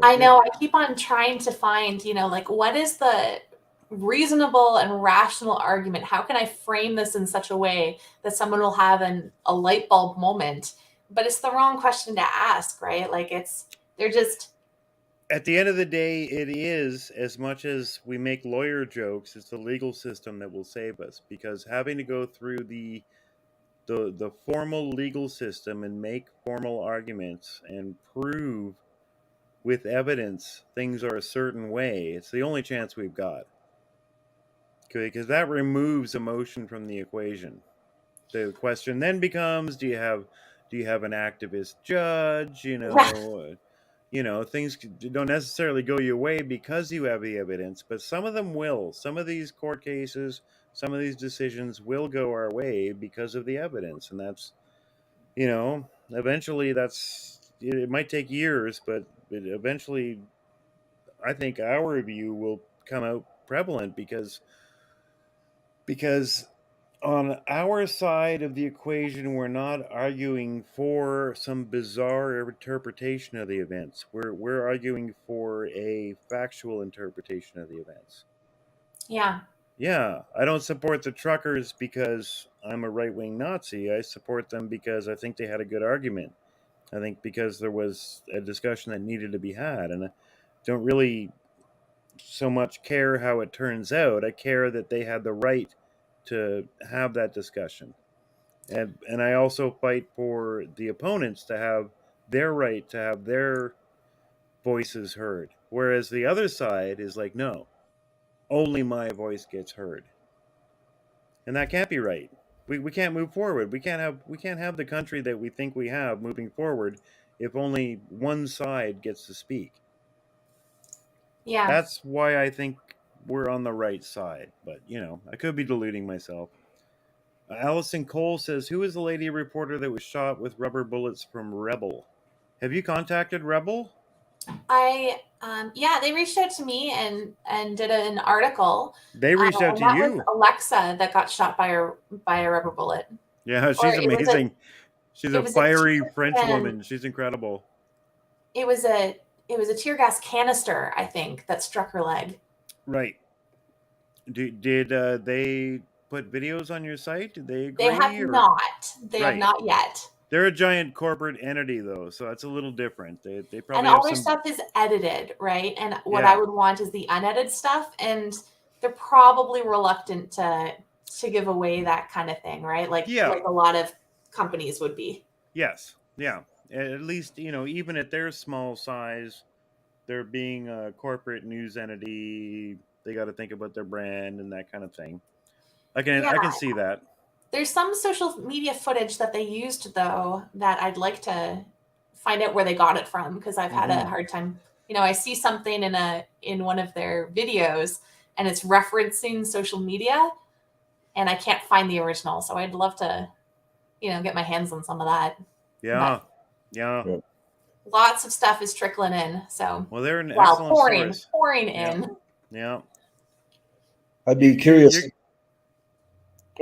I know. I keep on trying to find, what is the reasonable and rational argument? How can I frame this in such a way that someone will have a light bulb moment? But it's the wrong question to ask, right? Like they're just at the end of the day, it is, as much as we make lawyer jokes, it's the legal system that will save us, because having to go through the formal legal system and make formal arguments and prove with evidence things are a certain way, it's the only chance we've got. Okay, because that removes emotion from the equation. The question then becomes, do you have an activist judge? Things don't necessarily go your way because you have the evidence, but some of them will. Some of these court cases, some of these decisions will go our way because of the evidence, and that's, eventually it might take years, but eventually I think our view will come out prevalent because on our side of the equation, we're not arguing for some bizarre interpretation of the events. We're arguing for a factual interpretation of the events. Yeah. Yeah, I don't support the truckers because I'm a right-wing Nazi. I support them because I think they had a good argument. I think because there was a discussion that needed to be had, and I don't really so much care how it turns out. I care that they had the right to have that discussion. And I also fight for the opponents to have their right to have their voices heard. Whereas the other side is like, no, only my voice gets heard. And that can't be right. We can't move forward. We can't have the country that we think we have moving forward if only one side gets to speak. Yeah. That's why I think we're on the right side. But, I could be deluding myself. Allison Cole says, who is the lady reporter that was shot with rubber bullets from Rebel? Have you contacted Rebel? They reached out to me and did an article. They reached out to that you. was Alexa that got shot by a rubber bullet. Yeah, she's amazing. She's a fiery French woman. She's incredible. It was a tear gas canister, I think, that struck her leg. Right. Did they put videos on your site? Did they agree? They have not. They have not yet. They're a giant corporate entity, though, so that's a little different. They probably and all their stuff is edited, right? And what I would want is the unedited stuff, and they're probably reluctant to give away that kind of thing, right? Like a lot of companies would be. Yes, yeah. At least, even at their small size, they're being a corporate news entity. They got to think about their brand and that kind of thing. I can see that. There's some social media footage that they used, though, that I'd like to find out where they got it from, because I've had a hard time. I see something in one of their videos, and it's referencing social media, and I can't find the original. So I'd love to, get my hands on some of that. Yeah, but lots of stuff is trickling in. So they're an excellent source. pouring in. Yeah. I'd be curious.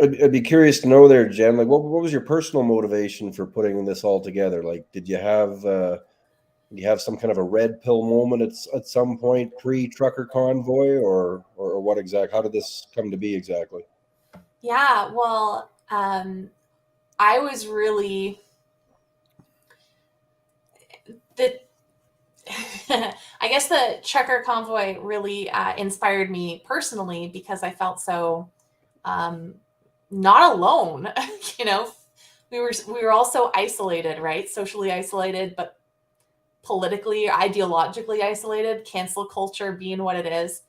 I'd be curious to know there, Jen, like what was your personal motivation for putting this all together? Like, did you have some kind of a red pill moment at some point pre-trucker convoy, or what exactly? How did this come to be exactly? Yeah, well, I was really I guess the trucker convoy really inspired me personally, because I felt so not alone. We were all so isolated, right? Socially isolated, but politically, ideologically isolated, cancel culture being what it is.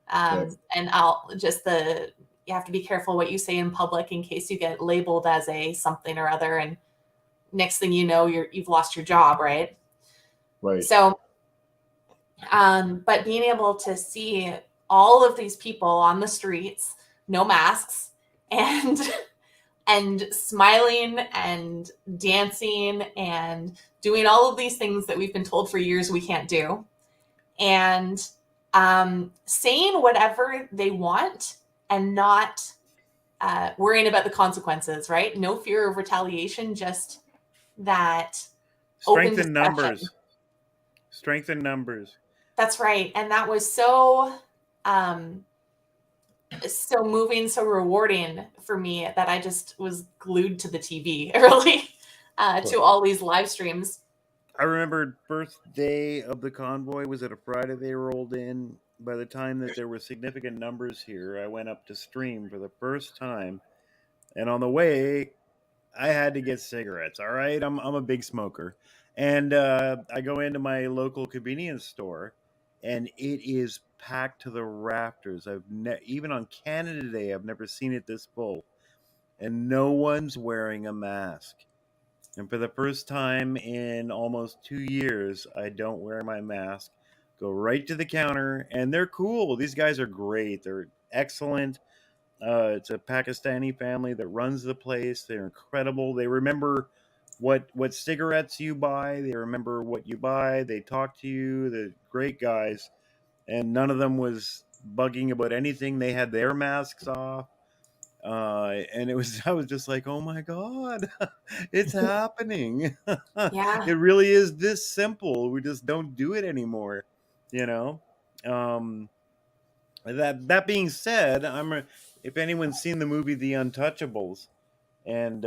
And you have to be careful what you say in public in case you get labeled as a something or other. And next thing you know, you've lost your job, right? Right. So, but being able to see all of these people on the streets, no masks, and smiling and dancing and doing all of these things that we've been told for years we can't do, and saying whatever they want and not worrying about the consequences, right? No fear of retaliation, just that strength in numbers. Strength in numbers. That's right. And that was so moving, so rewarding for me that I just was glued to the TV, really, to all these live streams. I remember first day of the convoy was it a Friday they rolled in. By the time that there were significant numbers here, I went up to stream for the first time, and on the way, I had to get cigarettes. All right, I'm a big smoker, and I go into my local convenience store, and it is packed to the rafters. Even on Canada Day, I've never seen it this full, and no one's wearing a mask. And for the first time in almost 2 years, I don't wear my mask. Go right to the counter, and they're cool. These guys are great. They're excellent. It's a Pakistani family that runs the place. They're incredible. They remember what cigarettes you buy. They remember what you buy. They talk to you. They're great guys, and none of them was bugging about anything. They had their masks off. And I was just like, oh my God, it's happening. Yeah. It really is this simple. We just don't do it anymore, you know? Um, that being said, if anyone's seen the movie The Untouchables, and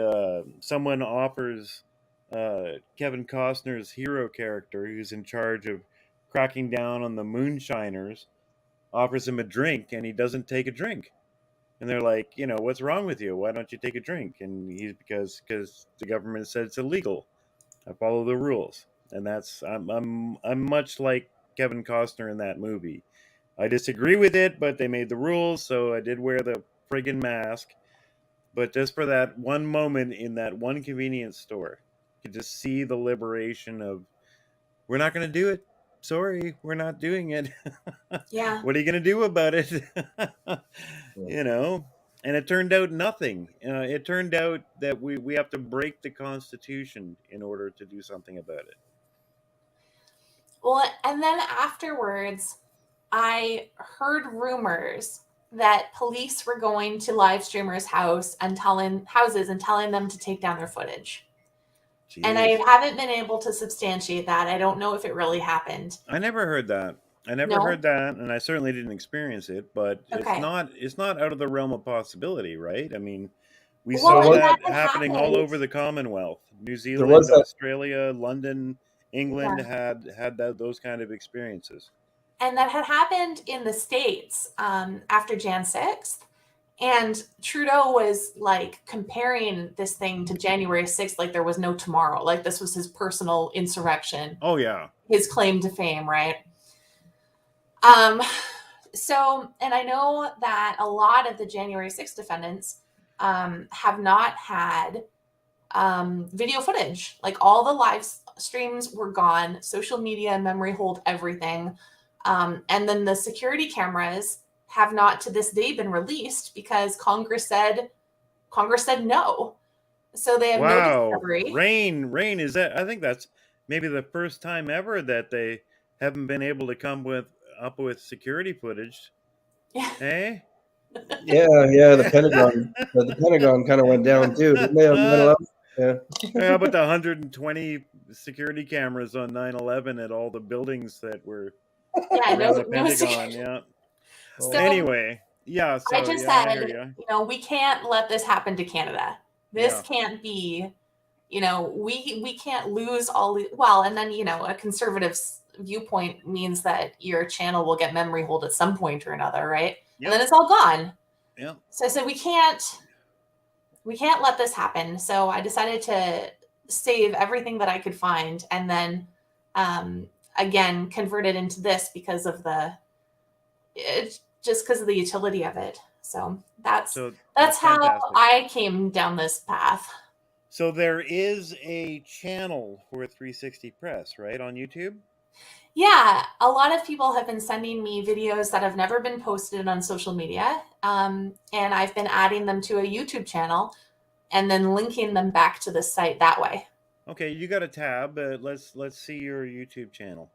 someone offers Kevin Costner's hero character, who's in charge of cracking down on the moonshiners, offers him a drink, and he doesn't take a drink. And they're like, what's wrong with you? Why don't you take a drink? And he's because the government said it's illegal. I follow the rules, and I'm much like Kevin Costner in that movie. I disagree with it, but they made the rules, so I did wear the friggin' mask. But just for that one moment in that one convenience store, you could just see the liberation of, we're not going to do it. Sorry, we're not doing it. Yeah. What are you going to do about it? And it turned out nothing. It turned out that we have to break the Constitution in order to do something about it. Well, and then afterwards, I heard rumors that police were going to live streamers' houses and telling them to take down their footage. Jeez. And I haven't been able to substantiate that. I don't know if it really happened. I never heard that. Heard that, and I certainly didn't experience it. But it's not out of the realm of possibility, right? I mean, we saw that happening all over the Commonwealth. New Zealand, Australia, London, England had those kind of experiences. And that had happened in the States after Jan 6th. And Trudeau was like comparing this thing to January 6th, like there was no tomorrow. Like this was his personal insurrection. Oh, yeah. His claim to fame, right? So, and I know that a lot of the January 6th defendants have not had video footage. Like all the live streams were gone. Social media, memory hold, everything. And then the security cameras have not to this day been released because Congress said no. So they have no discovery. Rain is that? I think that's maybe the first time ever that they haven't been able to come up with security footage. Yeah. Hey. Yeah. The Pentagon kind of went down too, didn't they? Yeah. How about the 120 security cameras on 9/11 at all the buildings that were around the Pentagon? Yeah. So, anyway, yeah. So, I just said, we can't let this happen to Canada. This can't be, we can't lose all. And then a conservative viewpoint means that your channel will get memory hold at some point or another, right? Yep. And then it's all gone. Yeah. So I said we can't let this happen. So I decided to save everything that I could find, and then again convert it into this because of the utility of it. So that's how fantastic. I came down this path. So there is a channel for 360 Press, right, on YouTube? Yeah, a lot of people have been sending me videos that have never been posted on social media, and I've been adding them to a YouTube channel and then linking them back to the site that way. Okay, you got a tab. Let's see your YouTube channel.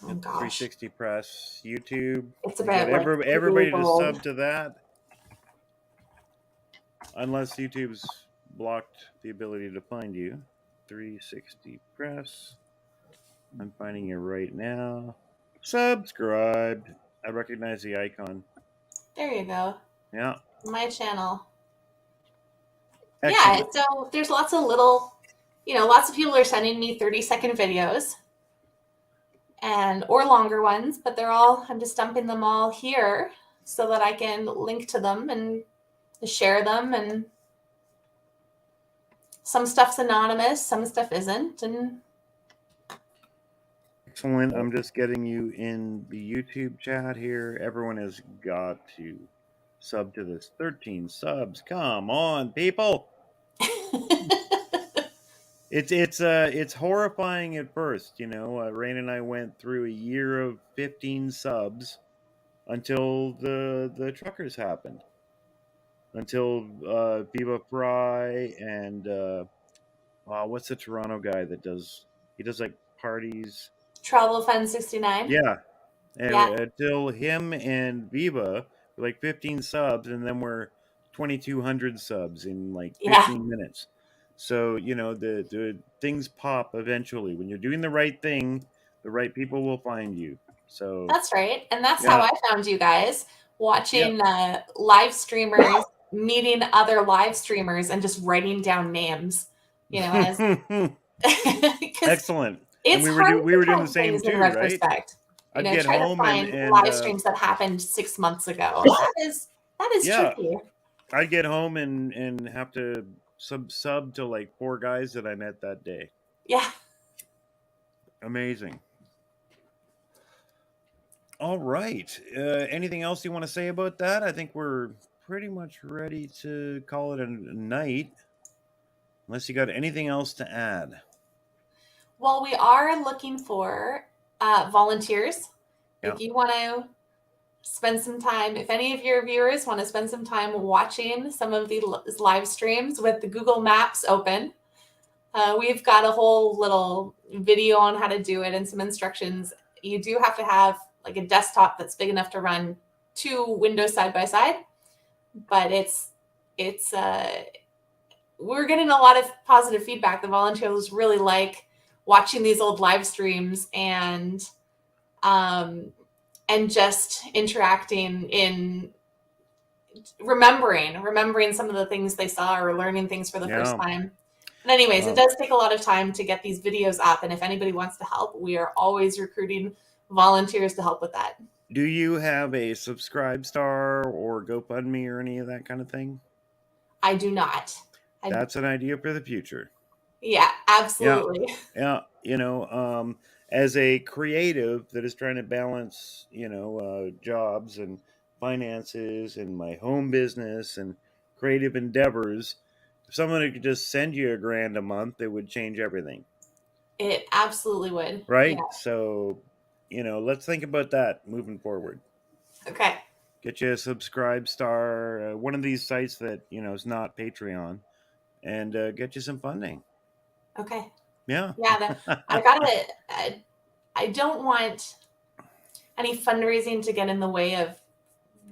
Oh, gosh. 360 Press YouTube. It's about everybody to sub to that, unless YouTube's blocked the ability to find you. 360 Press. I'm finding you right now. Subscribed. I recognize the icon. There you go. Yeah. My channel. Excellent. Yeah, so there's lots of little, lots of people are sending me 30-second videos or longer ones, but I'm just dumping them all here so that I can link to them and share them. And some stuff's anonymous, some stuff isn't. And Excellent. I'm just getting you in the YouTube chat here. Everyone has got to sub to this. 13 subs. Come on, people. It's horrifying at first, Rain and I went through a year of 15 subs until the truckers happened. Until Viva Fry and what's the Toronto guy that does like parties? Travel Fun 69. Yeah. Yeah. Until him and Viva were like 15 subs, and then we're 2,200 subs in like 15 minutes. So, the things pop eventually. When you're doing the right thing, the right people will find you. So that's right. And that's how I found you guys, watching live streamers, meeting other live streamers, and just writing down names, as excellent. It's and we were doing the hard same too, in right? retrospect. I'd get home to find and live streams that happened 6 months ago. That is tricky. I'd get home and have to sub to like 4 guys that I met that day. Yeah. Amazing. All right. Anything else you want to say about that? I think we're pretty much ready to call it a night. Unless you got anything else to add. Well, we are looking for volunteers. If you want to spend some time, if any of your viewers want to spend some time watching some of the live streams with the Google Maps open, we've got a whole little video on how to do it and some instructions. You do have to have like a desktop that's big enough to run 2 windows side by side, but we're getting a lot of positive feedback. The volunteers really like watching these old live streams and just interacting in remembering some of the things they saw or learning things for the first time. And anyways, it does take a lot of time to get these videos up. And if anybody wants to help, we are always recruiting volunteers to help with that. Do you have a Subscribestar or GoFundMe or any of that kind of thing? I do not. That's an idea for the future. Yeah, absolutely. Yeah. As a creative that is trying to balance, jobs and finances and my home business and creative endeavors, if someone could just send you $1,000 a month, it would change everything. It absolutely would. Right? Yeah. So, let's think about that moving forward. Okay. Get you a Subscribestar, one of these sites that, is not Patreon, and get you some funding. Okay. Yeah. Yeah. I don't want any fundraising to get in the way of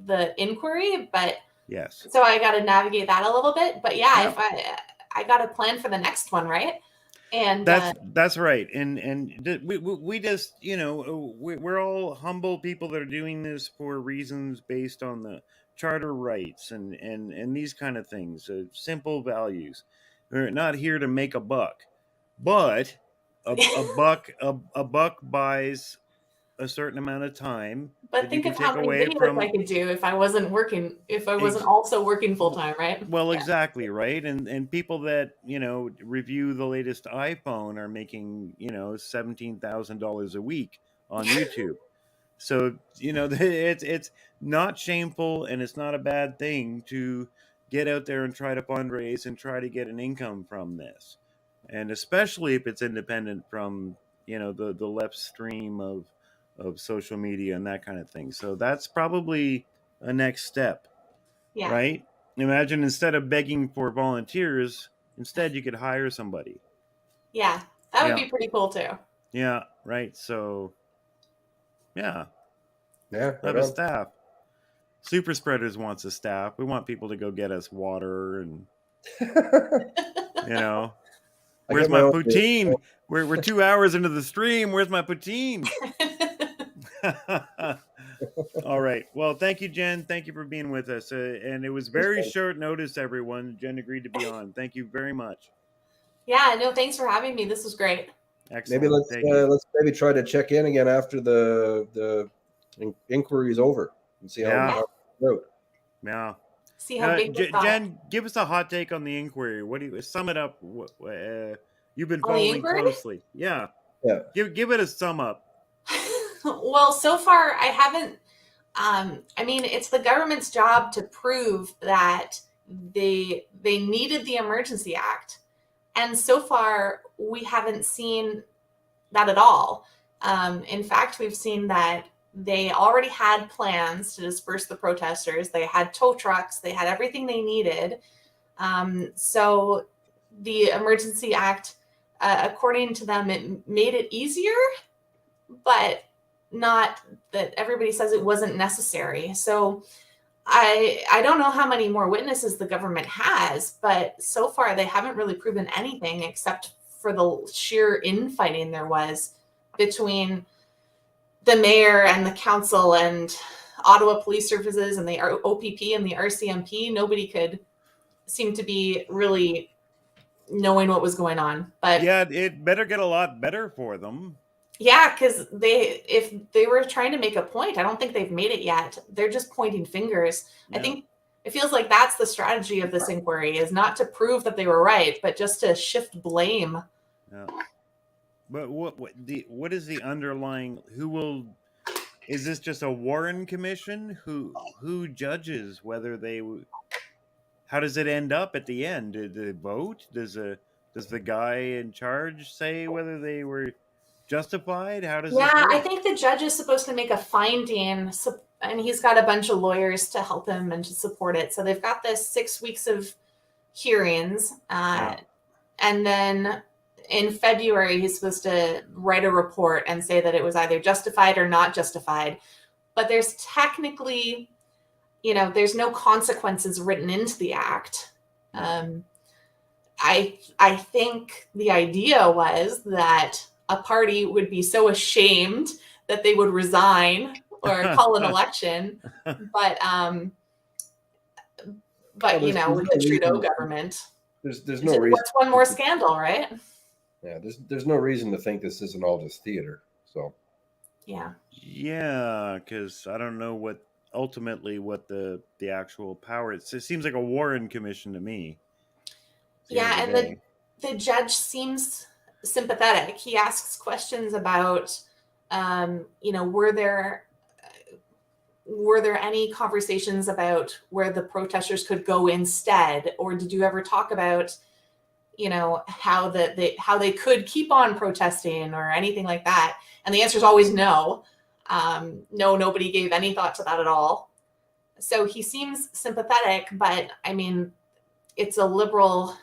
the inquiry, but yes. So I got to navigate that a little bit, but if I got a plan for the next one, right? And that's right. And we just, we're all humble people that are doing this for reasons based on the charter rights and these kind of things, simple values. We're not here to make a buck, but a buck buys a certain amount of time. But think of how many videos I could do if I wasn't working, if I wasn't also working full time, right? Well, exactly, right. And people that, review the latest iPhone are making, $17,000 a week on YouTube. So, it's not shameful and it's not a bad thing to get out there and try to fundraise and try to get an income from this. And especially if it's independent from, the left stream of social media and that kind of thing. So that's probably a next step, right? Imagine instead of begging for volunteers, instead you could hire somebody. Yeah, that would be pretty cool too. Yeah, right. So, have a staff. Super Spreaders wants a staff. We want people to go get us water and, where's my poutine? We're 2 hours into the stream. Where's my poutine? All right. Well, thank you, Jen. Thank you for being with us. And it was very short notice, everyone. Jen agreed to be on. Thank you very much. Yeah, no, thanks for having me. This was great. Excellent. Maybe Thank you. let's maybe try to check in again after the inquiry is over and see Yeah. how it goes. Yeah. See how big this got. Jen, give us a hot take on the inquiry. What do you sum it up? You've been On the following inquiry? closely. Yeah. Yeah. Give it a sum up. Well, so far I haven't. I mean, it's the government's job to prove that they needed the Emergency Act, and so far we haven't seen that at all. In fact, we've seen that they already had plans to disperse the protesters. They had tow trucks. They had everything they needed. So the Emergency Act, according to them, it made it easier, but not that everybody says it wasn't necessary. So I don't know how many more witnesses the government has, but so far they haven't really proven anything except for the sheer infighting there was between the mayor and the council and Ottawa Police Services and the OPP and the RCMP. Nobody could seem to be really knowing what was going on. But yeah, it better get a lot better for them. Yeah, because if they were trying to make a point, I don't think they've made it yet. They're just pointing fingers. Yeah. I think it feels like that's the strategy of this inquiry, is not to prove that they were right, but just to shift blame. Yeah. But what is the underlying? Is this just a Warren Commission? Who judges whether they? How does it end up at the end? Did they vote? Does the guy in charge say whether they were justified? How does this work? I think the judge is supposed to make a finding, and he's got a bunch of lawyers to help him and to support it. So they've got this 6 weeks of hearings, and then in February he's supposed to write a report and say that it was either justified or not justified. But there's technically, there's no consequences written into the act. I think the idea was that a party would be so ashamed that they would resign or call an election. But with the Trudeau government, there's no reason. What's one more scandal, right? Yeah, there's no reason to think this isn't all just theater. So yeah, because I don't know what the actual power is. It seems like a Warren Commission to me. Yeah, and the judge seems sympathetic. He asks questions about, were there any conversations about where the protesters could go instead, or did you ever talk about, how they could keep on protesting or anything like that? And the answer is always no. No, nobody gave any thought to that at all. So he seems sympathetic, but I mean, it's a liberal.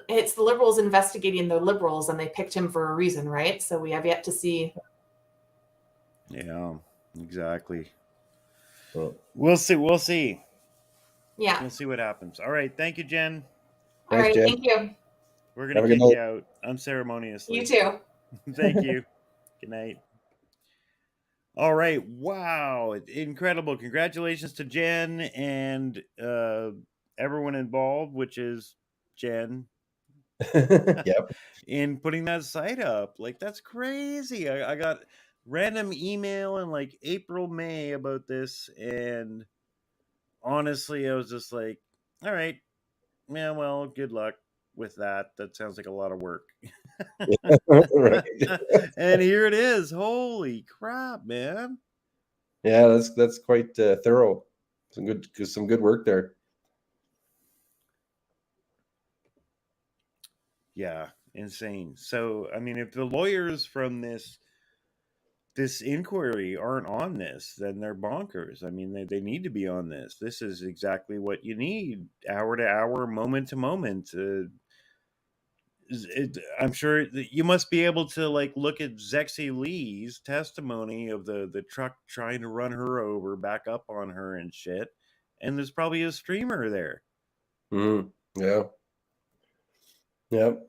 It's the liberals investigating the liberals, and they picked him for a reason, right? So we have yet to see. Yeah, exactly. Well, we'll see. Yeah. We'll see what happens. All right. Thank you, Jen. All right. Thank you. We're going to kick you out unceremoniously. You too. Thank you. Good night. All right. Wow. Incredible. Congratulations to Jen and everyone involved, which is Jen. Yep. In putting that site up. Like, that's crazy. I got random email in like April, May about this, and honestly I was just like, all right, yeah, well, good luck with that. That sounds like a lot of work. Right. And here it is. Holy crap, man. Yeah, that's quite thorough. Some good work there. Yeah, insane. So, I mean, if the lawyers from this inquiry aren't on this, then they're bonkers. I mean, they need to be on this. This is exactly what you need, hour to hour, moment to moment. I'm sure that you must be able to like look at Zexi Lee's testimony of the truck trying to run her over, back up on her and shit. And there's probably a streamer there. Yeah. Yep.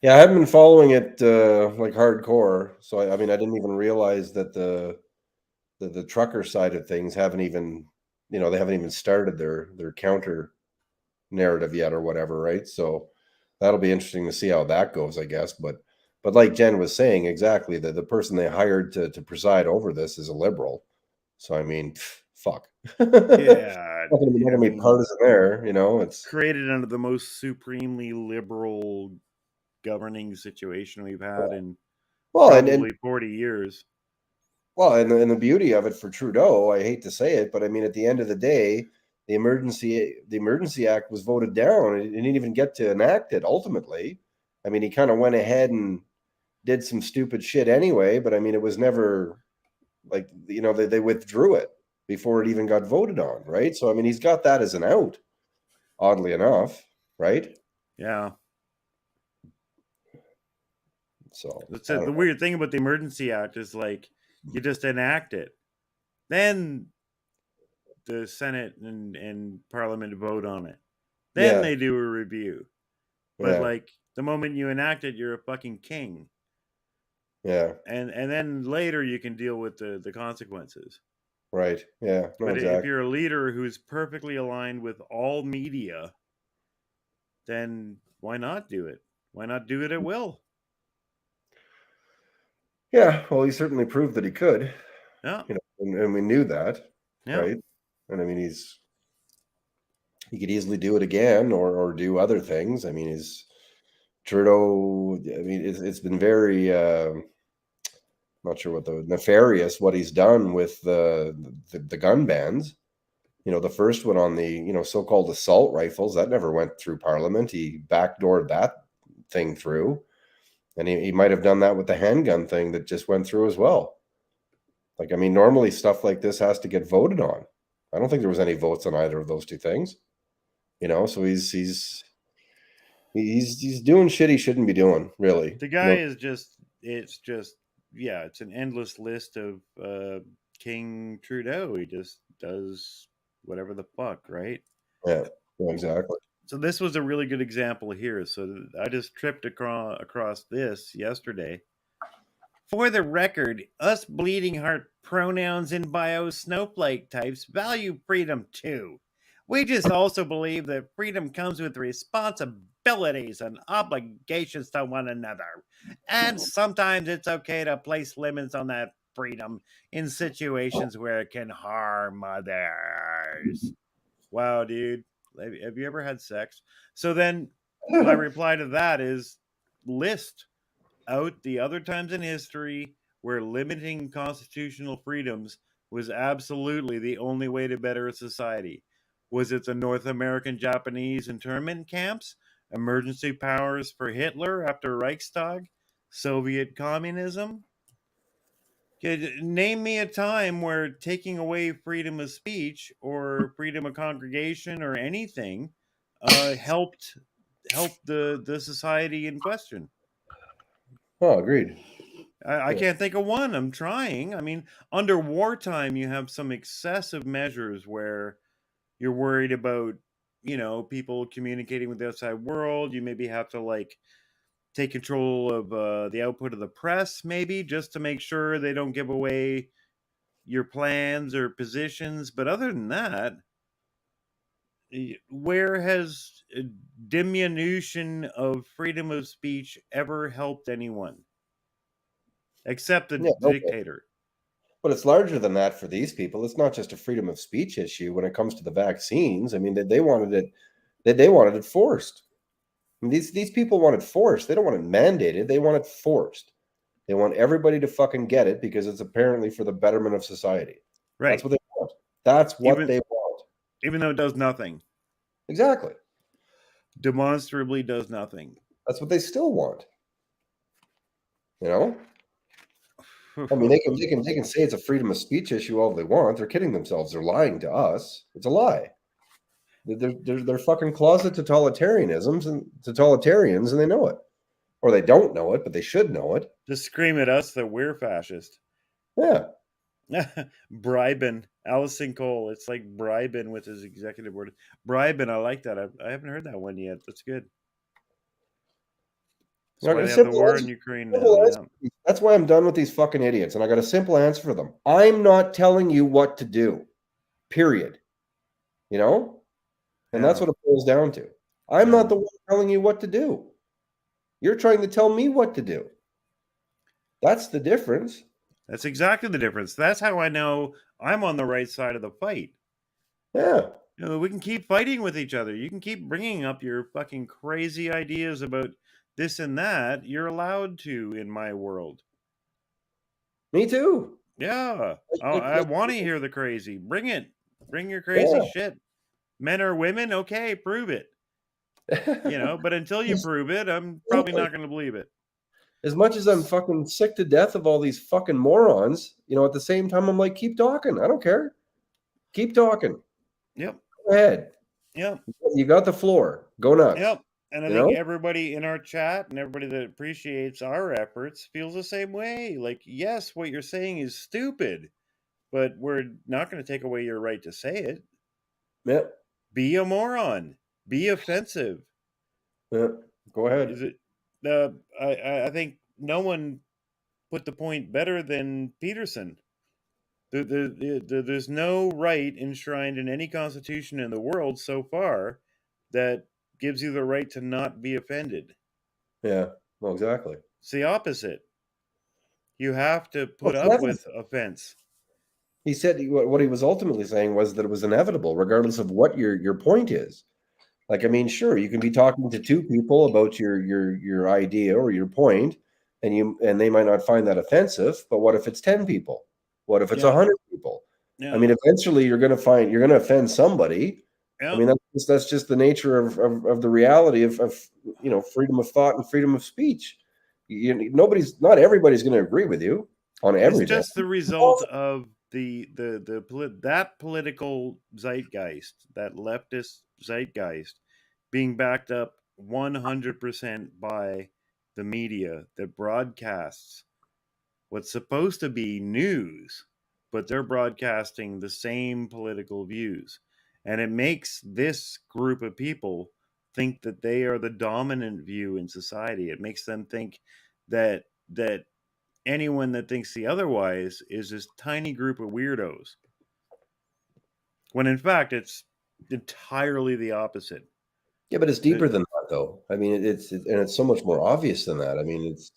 Yeah, I haven't been following it like hardcore. So I mean, I didn't even realize that the trucker side of things haven't even, they haven't even started their counter narrative yet or whatever, right? So that'll be interesting to see how that goes, I guess. But like Jen was saying, exactly, the person they hired to preside over this is a liberal. So I mean, fuck. Yeah, Not gonna be partisan there, you know. It's created under the most supremely liberal governing situation we've had in probably 40 years. Well, and the beauty of it for Trudeau, I hate to say it, but I mean, at the end of the day, the Emergency Act was voted down. It didn't even get to enact it ultimately. I mean, he kind of went ahead and did some stupid shit anyway, but I mean, it was never like, you know, they withdrew it before it even got voted on, right? So I mean, he's got that as an out, oddly enough, right? Yeah. So the weird thing about the Emergency Act is like you just enact it, then the Senate and Parliament vote on it, then they do a review. But like the moment you enact it, you're a fucking king. Yeah. And then later you can deal with the consequences. Right. Yeah. No, but exactly. if you're a leader who's perfectly aligned with all media, then why not do it? Why not do it at will? Yeah, well, he certainly proved that he could. Yeah. You know, and we knew that, yeah. right? And I mean, he could easily do it again or do other things. I mean, Trudeau. I mean, it's been very. Not sure what the nefarious what he's done with the gun bans. You know, the first one on the, you know, so-called assault rifles, that never went through Parliament. He backdoored that thing through. And he might have done that with the handgun thing that just went through as well. Like, I mean, normally stuff like this has to get voted on. I don't think there was any votes on either of those two things. You know, so he's doing shit he shouldn't be doing, really. The guy you know? is just, it's an endless list of King Trudeau. He just does whatever the fuck, right? Yeah, exactly. So this was a really good example here. So I just tripped across this yesterday. For the record, us bleeding heart pronouns in bio snowflake types value freedom too. We just also believe that freedom comes with responsibilities and obligations to one another. And sometimes it's okay to place limits on that freedom in situations where it can harm others. Wow, dude. Have you ever had sex? So then my reply to that is list out the other times in history where limiting constitutional freedoms was absolutely the only way to better a society. Was it the North American Japanese internment camps? Emergency powers for Hitler after Reichstag? Soviet communism? Name me a time where taking away freedom of speech or freedom of congregation or anything helped the society in question. Oh, agreed. I can't think of one. I'm trying. I mean, under wartime, you have some excessive measures where you're worried about, you know, people communicating with the outside world. You maybe have to like take control of the output of the press, maybe just to make sure they don't give away your plans or positions. But other than that, where has diminution of freedom of speech ever helped anyone? Except the dictator. But it's larger than that for these people. It's not just a freedom of speech issue when it comes to the vaccines. I mean, they wanted it forced. I mean, these people want it forced. They don't want it mandated. They want it forced. They want everybody to fucking get it because it's apparently for the betterment of society. Right. That's what they want. That's what they want. Even though it does nothing. Exactly. Demonstrably does nothing. That's what they still want. You know? I mean, they can say it's a freedom of speech issue all they want. They're kidding themselves. They're lying to us. It's a lie. They're fucking closet totalitarians, and they know it, or they don't know it, but they should know it. Just scream at us that we're fascist. Yeah. Bribing. Allison Cole. It's like bribing with his executive word. Bribing. I like that. I haven't heard that one yet. That's good. That's why they have the war in Ukraine now. Yeah. That's why I'm done with these fucking idiots, and I got a simple answer for them. I'm not telling you what to do. Period. You know? And that's what it boils down to. I'm not the one telling you what to do. You're trying to tell me what to do. That's the difference. That's exactly the difference. That's how I know I'm on the right side of the fight. Yeah. You know, we can keep fighting with each other. You can keep bringing up your fucking crazy ideas about this and that. You're allowed to in my world. Me too. Yeah. I want to hear the crazy. Bring it. Bring your crazy shit. Men or women? Okay, prove it. You know, but until you prove it, I'm probably not going to believe it. As much as I'm fucking sick to death of all these fucking morons, you know, at the same time, I'm like, keep talking. I don't care. Keep talking. Yep. Go ahead. Yep. You got the floor. Go nuts. Yep. And I think everybody in our chat and everybody that appreciates our efforts feels the same way. Like, yes, what you're saying is stupid, but we're not going to take away your right to say it. Yep. Be a moron. Be offensive. Yeah. Go ahead. Is it? I think no one put the point better than Peterson. There's no right enshrined in any constitution in the world so far that gives you the right to not be offended. Yeah. Well, exactly. It's the opposite. You have to put up with offense. He said what he was ultimately saying was that it was inevitable, regardless of what your point is. Like, I mean, sure, you can be talking to two people about your idea or your point, and they might not find that offensive. But what if it's 10 people? What if it's 100 people? Yeah. I mean, eventually you're going to offend somebody. Yeah. I mean, that's just the nature of the reality of you know, freedom of thought and freedom of speech. Not everybody's going to agree with you on everything. It's just the result of that political zeitgeist, that leftist zeitgeist, being backed up 100% by the media that broadcasts what's supposed to be news, but they're broadcasting the same political views. And it makes this group of people think that they are the dominant view in society. It makes them think that anyone that thinks the otherwise is this tiny group of weirdos, when in fact it's entirely the opposite. Yeah, but it's deeper than that, though. I mean, it's so much more obvious than that. I mean, it's,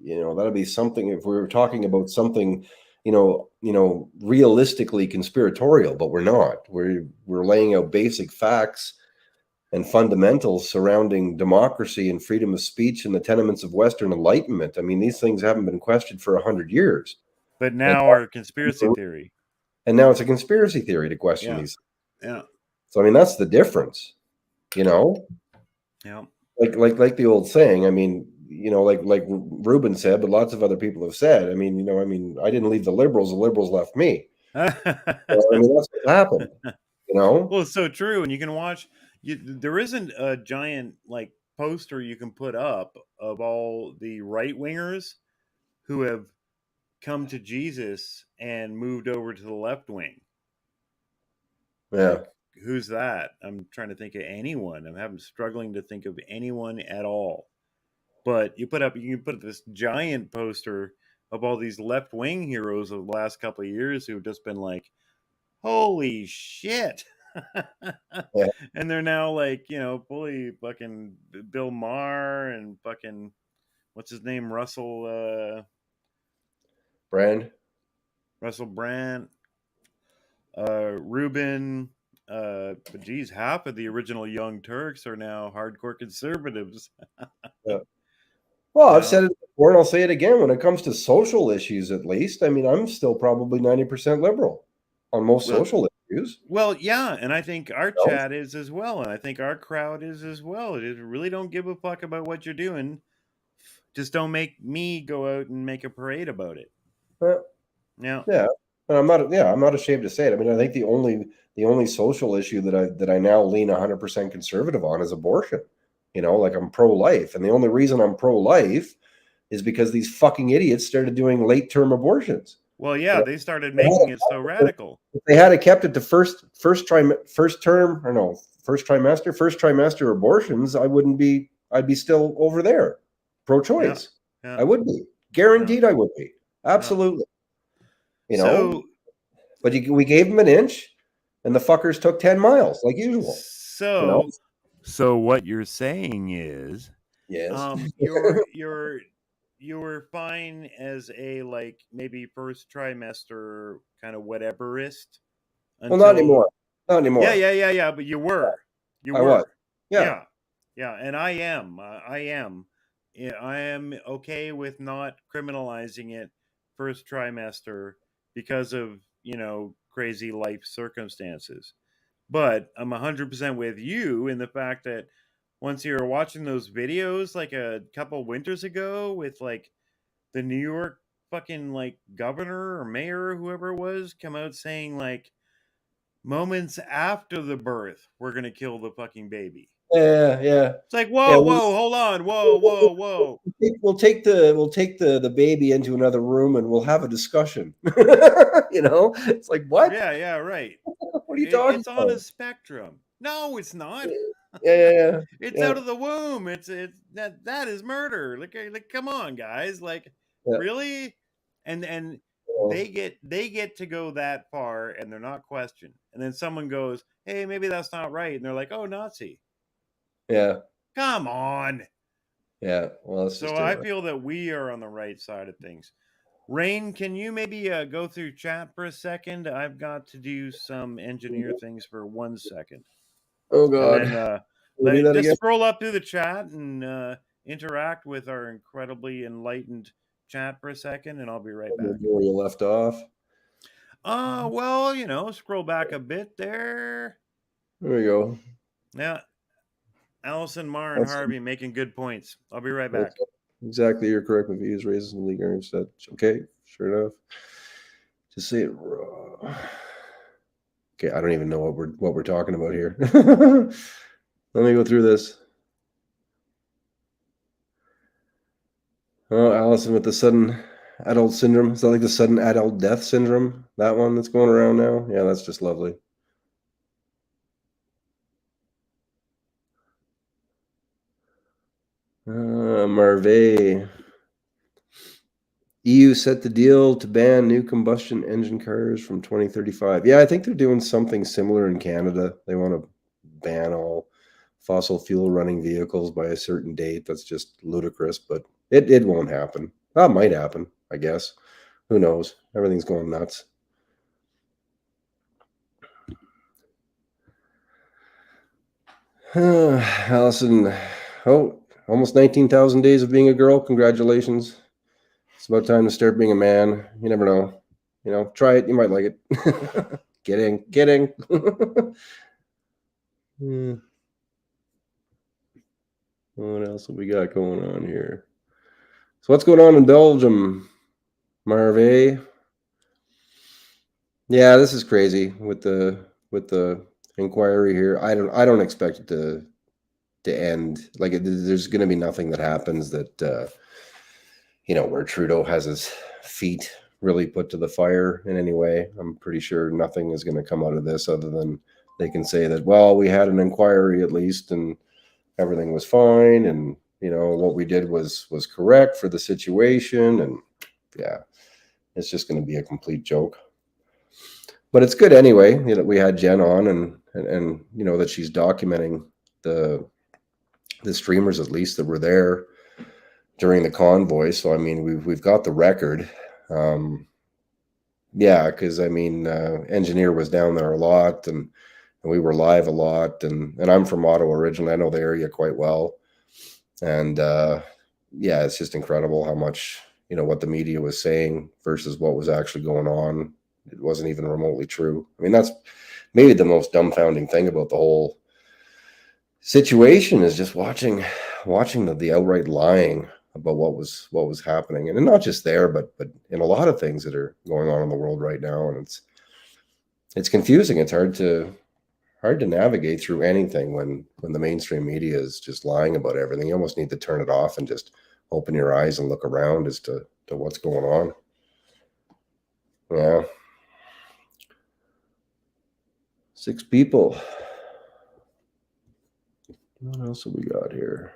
you know, that'd be something if we were talking about something, you know, realistically conspiratorial, but we're not. We're laying out basic facts and fundamentals surrounding democracy and freedom of speech and the tenements of Western enlightenment. I mean, these things haven't been questioned for 100 years. But now are a conspiracy theory. And now it's a conspiracy theory to question these. Yeah. So, I mean, that's the difference, you know? Yeah. Like the old saying, I mean, you know, like Ruben said, but lots of other people have said, I mean, you know, I didn't leave the liberals left me. So, I mean, that's what happened, you know? Well, it's so true. And you can watch, there isn't a giant like poster you can put up of all the right wingers who have come to Jesus and moved over to the left wing. Yeah. Like, who's that? I'm trying to think of anyone. I'm struggling to think of anyone at all. But you can put this giant poster of all these left wing heroes of the last couple of years who've just been like, holy shit. Yeah. And they're now like, you know, fully fucking Bill Maher and fucking what's his name? Russell Brand. Ruben. But geez, half of the original Young Turks are now hardcore conservatives. Yeah. Well, I've said it before and I'll say it again. When it comes to social issues, at least, I mean, I'm still probably 90% liberal on most social issues. Well, yeah, and I think our chat is as well, and I think our crowd is as well. It really don't give a fuck about what you're doing. Just don't make me go out and make a parade about it. Yeah. And I'm not ashamed to say it. I mean, I think the only social issue that I now lean 100% conservative on is abortion. You know, like I'm pro-life, and the only reason I'm pro-life is because these fucking idiots started doing late-term abortions. Well, yeah, you know? They started making it so radical. If they had kept it to first trimester abortions, I'd be still over there, pro-choice. Yeah. I would be guaranteed. I would be absolutely. You know, but we gave them an inch, and the fuckers took 10 miles like usual. So. You know? So what you're saying is, Yes. you were fine as a like maybe first trimester kind of whateverist Well, not anymore. Not anymore. Yeah. But you were. I was. Yeah. And I am. Yeah, I am okay with not criminalizing it first trimester because of crazy life circumstances. But I'm 100% with you in the fact that once you're watching those videos like a couple winters ago with like the New York fucking like governor or mayor or whoever it was come out saying like moments after the birth we're gonna kill the fucking baby. Yeah. It's like Yeah, whoa, hold on, whoa. We'll take the baby into another room and we'll have a discussion. It's like, what? Yeah, right. What are you talking It's on about? a spectrum. No, it's not. Yeah. It's out of the womb. It's that is murder. Like come on, guys. Like Yeah. really? And Oh, they get to go that far and they're not questioned. And then someone goes, "Hey, maybe that's not right." And they're like, "Oh, Nazi." yeah. Come on. Yeah. Well, that's So just I it. feel that we are on the right side of things. Rain, can you maybe go through chat for a second? I've got to do some engineer things for 1 second. Oh God. And then We'll do that just again? scroll up through the chat and interact with our incredibly enlightened chat for a second, and I'll be right back. Where you left off. Well, scroll back a bit there. There we go. Now, Allison, Mar, and Harvey making good points. I'll be right back. Exactly, you're correct. If he is raises in the league earnings, that's okay. Sure enough. Just say it raw. Okay, I don't even know what we're talking about here. Let me go through this. Oh, Allison with the sudden adult syndrome. Is that like the sudden adult death syndrome? That one that's going around now? Yeah, that's just lovely. Marvey. EU set the deal to ban new combustion engine cars from 2035. Yeah, I think they're doing something similar in Canada. They want to ban all fossil fuel running vehicles by a certain date. That's just ludicrous, but it won't happen. Well, it might happen, I guess. Who knows? Everything's going nuts. Allison, almost 19,000 days of being a girl. Congratulations. It's about time to start being a man. You never know. Try it. You might like it. Kidding. What else have we got going on here? So what's going on in Belgium, Marvey? Yeah, this is crazy with the inquiry here. I don't expect it to end. Like there's going to be nothing that happens that where Trudeau has his feet really put to the fire in any way. I'm pretty sure nothing is going to come out of this other than they can say that, well, we had an inquiry at least and everything was fine, and what we did was correct for the situation, and yeah, it's just going to be a complete joke. But it's good anyway that we had Jen on and that she's documenting the streamers at least that were there during the convoy. So I mean, we've got the record. Yeah, because I mean, Engineer was down there a lot, and we were live a lot, and I'm from Ottawa originally. I know the area quite well, and yeah, it's just incredible how much what the media was saying versus what was actually going on. It wasn't even remotely true. I mean, that's maybe the most dumbfounding thing about the whole situation is just watching the outright lying about what was happening, and not just there, but in a lot of things that are going on in the world right now. And it's confusing. It's hard to navigate through anything when the mainstream media is just lying about everything. You almost need to turn it off and just open your eyes and look around as to what's going on. Yeah. 6 people. What else have we got here?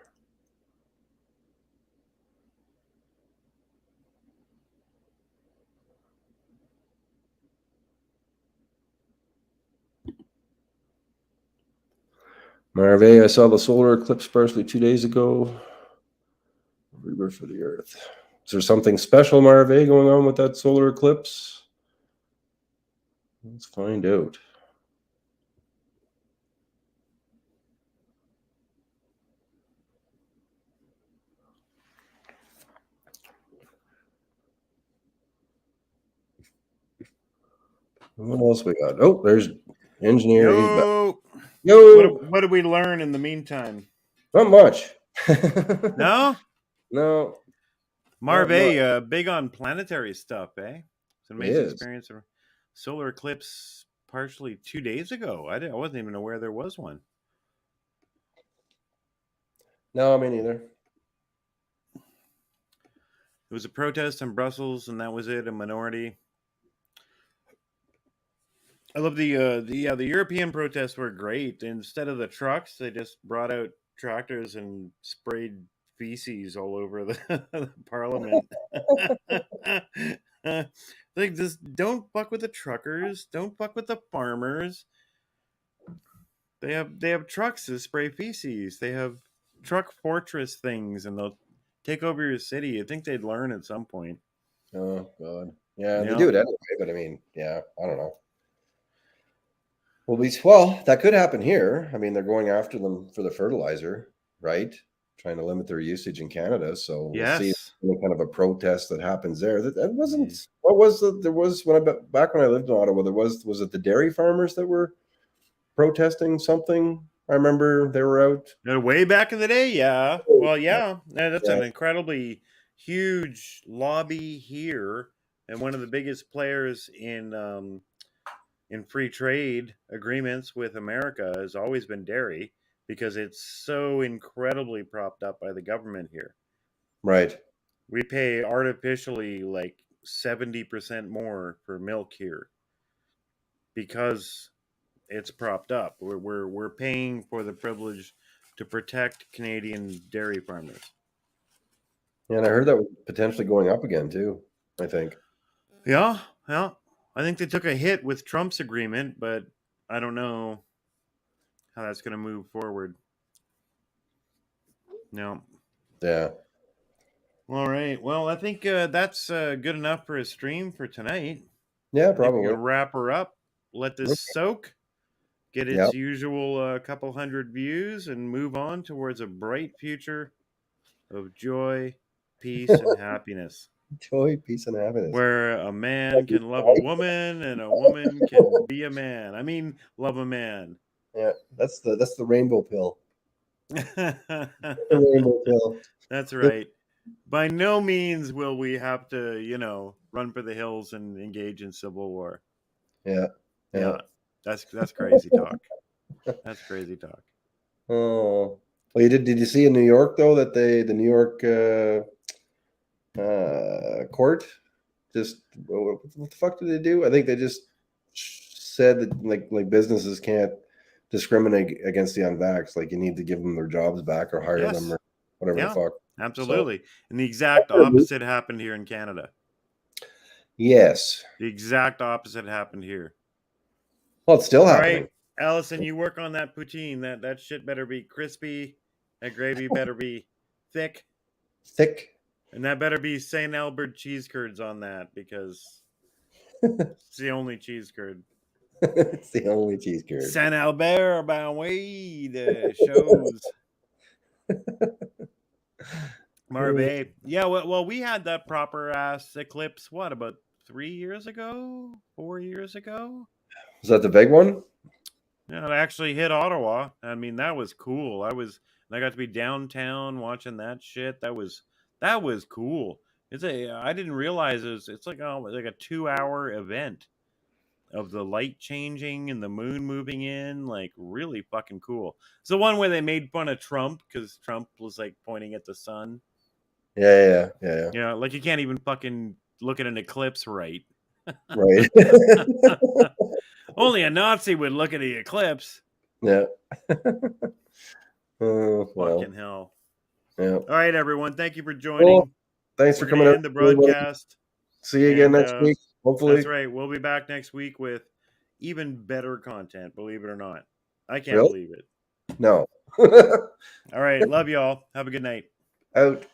Marve, I saw the solar eclipse partially 2 days ago. Rebirth for the Earth. Is there something special, Marve, going on with that solar eclipse? Let's find out. What else we got? Oh, there's engineer. He's back. Yo, what did we learn in the meantime? not much. No, No. Marve, big on planetary stuff, eh? It's an amazing It is. experience. Solar eclipse partially 2 days ago. I wasn't even aware there was one. No, me neither. It was a protest in Brussels, and that was it. A minority. I love the European protests were great. Instead of the trucks, they just brought out tractors and sprayed feces all over the parliament. Like, just don't fuck with the truckers. Don't fuck with the farmers. They have trucks to spray feces. They have truck fortress things, and they'll take over your city. I think they'd learn at some point. Oh God, yeah, they do it anyway. But I mean, yeah, I don't know. Well, that could happen here. I mean, they're going after them for the fertilizer, right? Trying to limit their usage in Canada. So we'll see any kind of a protest that happens there. That wasn't. What was there was back when I lived in Ottawa? Was it the dairy farmers that were protesting something? I remember they were out way back in the day. Yeah. Well, yeah. That's an incredibly huge lobby here, and one of the biggest players in free trade agreements with America has always been dairy, because it's so incredibly propped up by the government here. Right. We pay artificially like 70% more for milk here because it's propped up. We're paying for the privilege to protect Canadian dairy farmers. Yeah, and I heard that was potentially going up again too, I think. Yeah. I think they took a hit with Trump's agreement, but I don't know how that's going to move forward. No. Yeah. All right. Well, I think that's good enough for a stream for tonight. Yeah, probably. We'll wrap her up. Let this soak, get its usual couple hundred views, and move on towards a bright future of joy, peace, and happiness. Joy, peace, and happiness. Where a man can love a woman and a woman can be a man. I mean, love a man. Yeah, that's the rainbow pill. The rainbow pill. That's right. By no means will we have to, run for the hills and engage in civil war. Yeah. That's crazy talk. That's crazy talk. Oh, well, did you see in New York though that the New York court just what the fuck did they do? I think they just said that like businesses can't discriminate against the unvaxxed. Like you need to give them their jobs back or hire them or whatever the fuck. Absolutely. So, and the exact opposite happened here in Canada. Yes. The exact opposite happened here. Well, it's still happening. All right, Allison, you work on that poutine. That shit better be crispy. That gravy better be thick. And that better be St. Albert cheese curds on that, because it's the only cheese curd. It's the only cheese curd. St. Albert by way the shows. Marve. Yeah, well, we had that proper ass eclipse, about 3 years ago? 4 years ago? Was that the big one? Yeah, it actually hit Ottawa. I mean, that was cool. I got to be downtown watching that shit. That was cool. I didn't realize it's like a 2-hour event of the light changing and the moon moving in, like really fucking cool. It's the one where they made fun of Trump because Trump was like pointing at the sun. Yeah. Yeah, like you can't even fucking look at an eclipse right. Right. Only a Nazi would look at the eclipse. Yeah. Oh, well. Fucking hell. Yeah. All right, everyone. Thank you for joining. Well, thanks for coming in the broadcast. See you again next week. Hopefully. That's right. We'll be back next week with even better content, believe it or not. I can't believe it. No. All right. Love y'all. Have a good night. Out.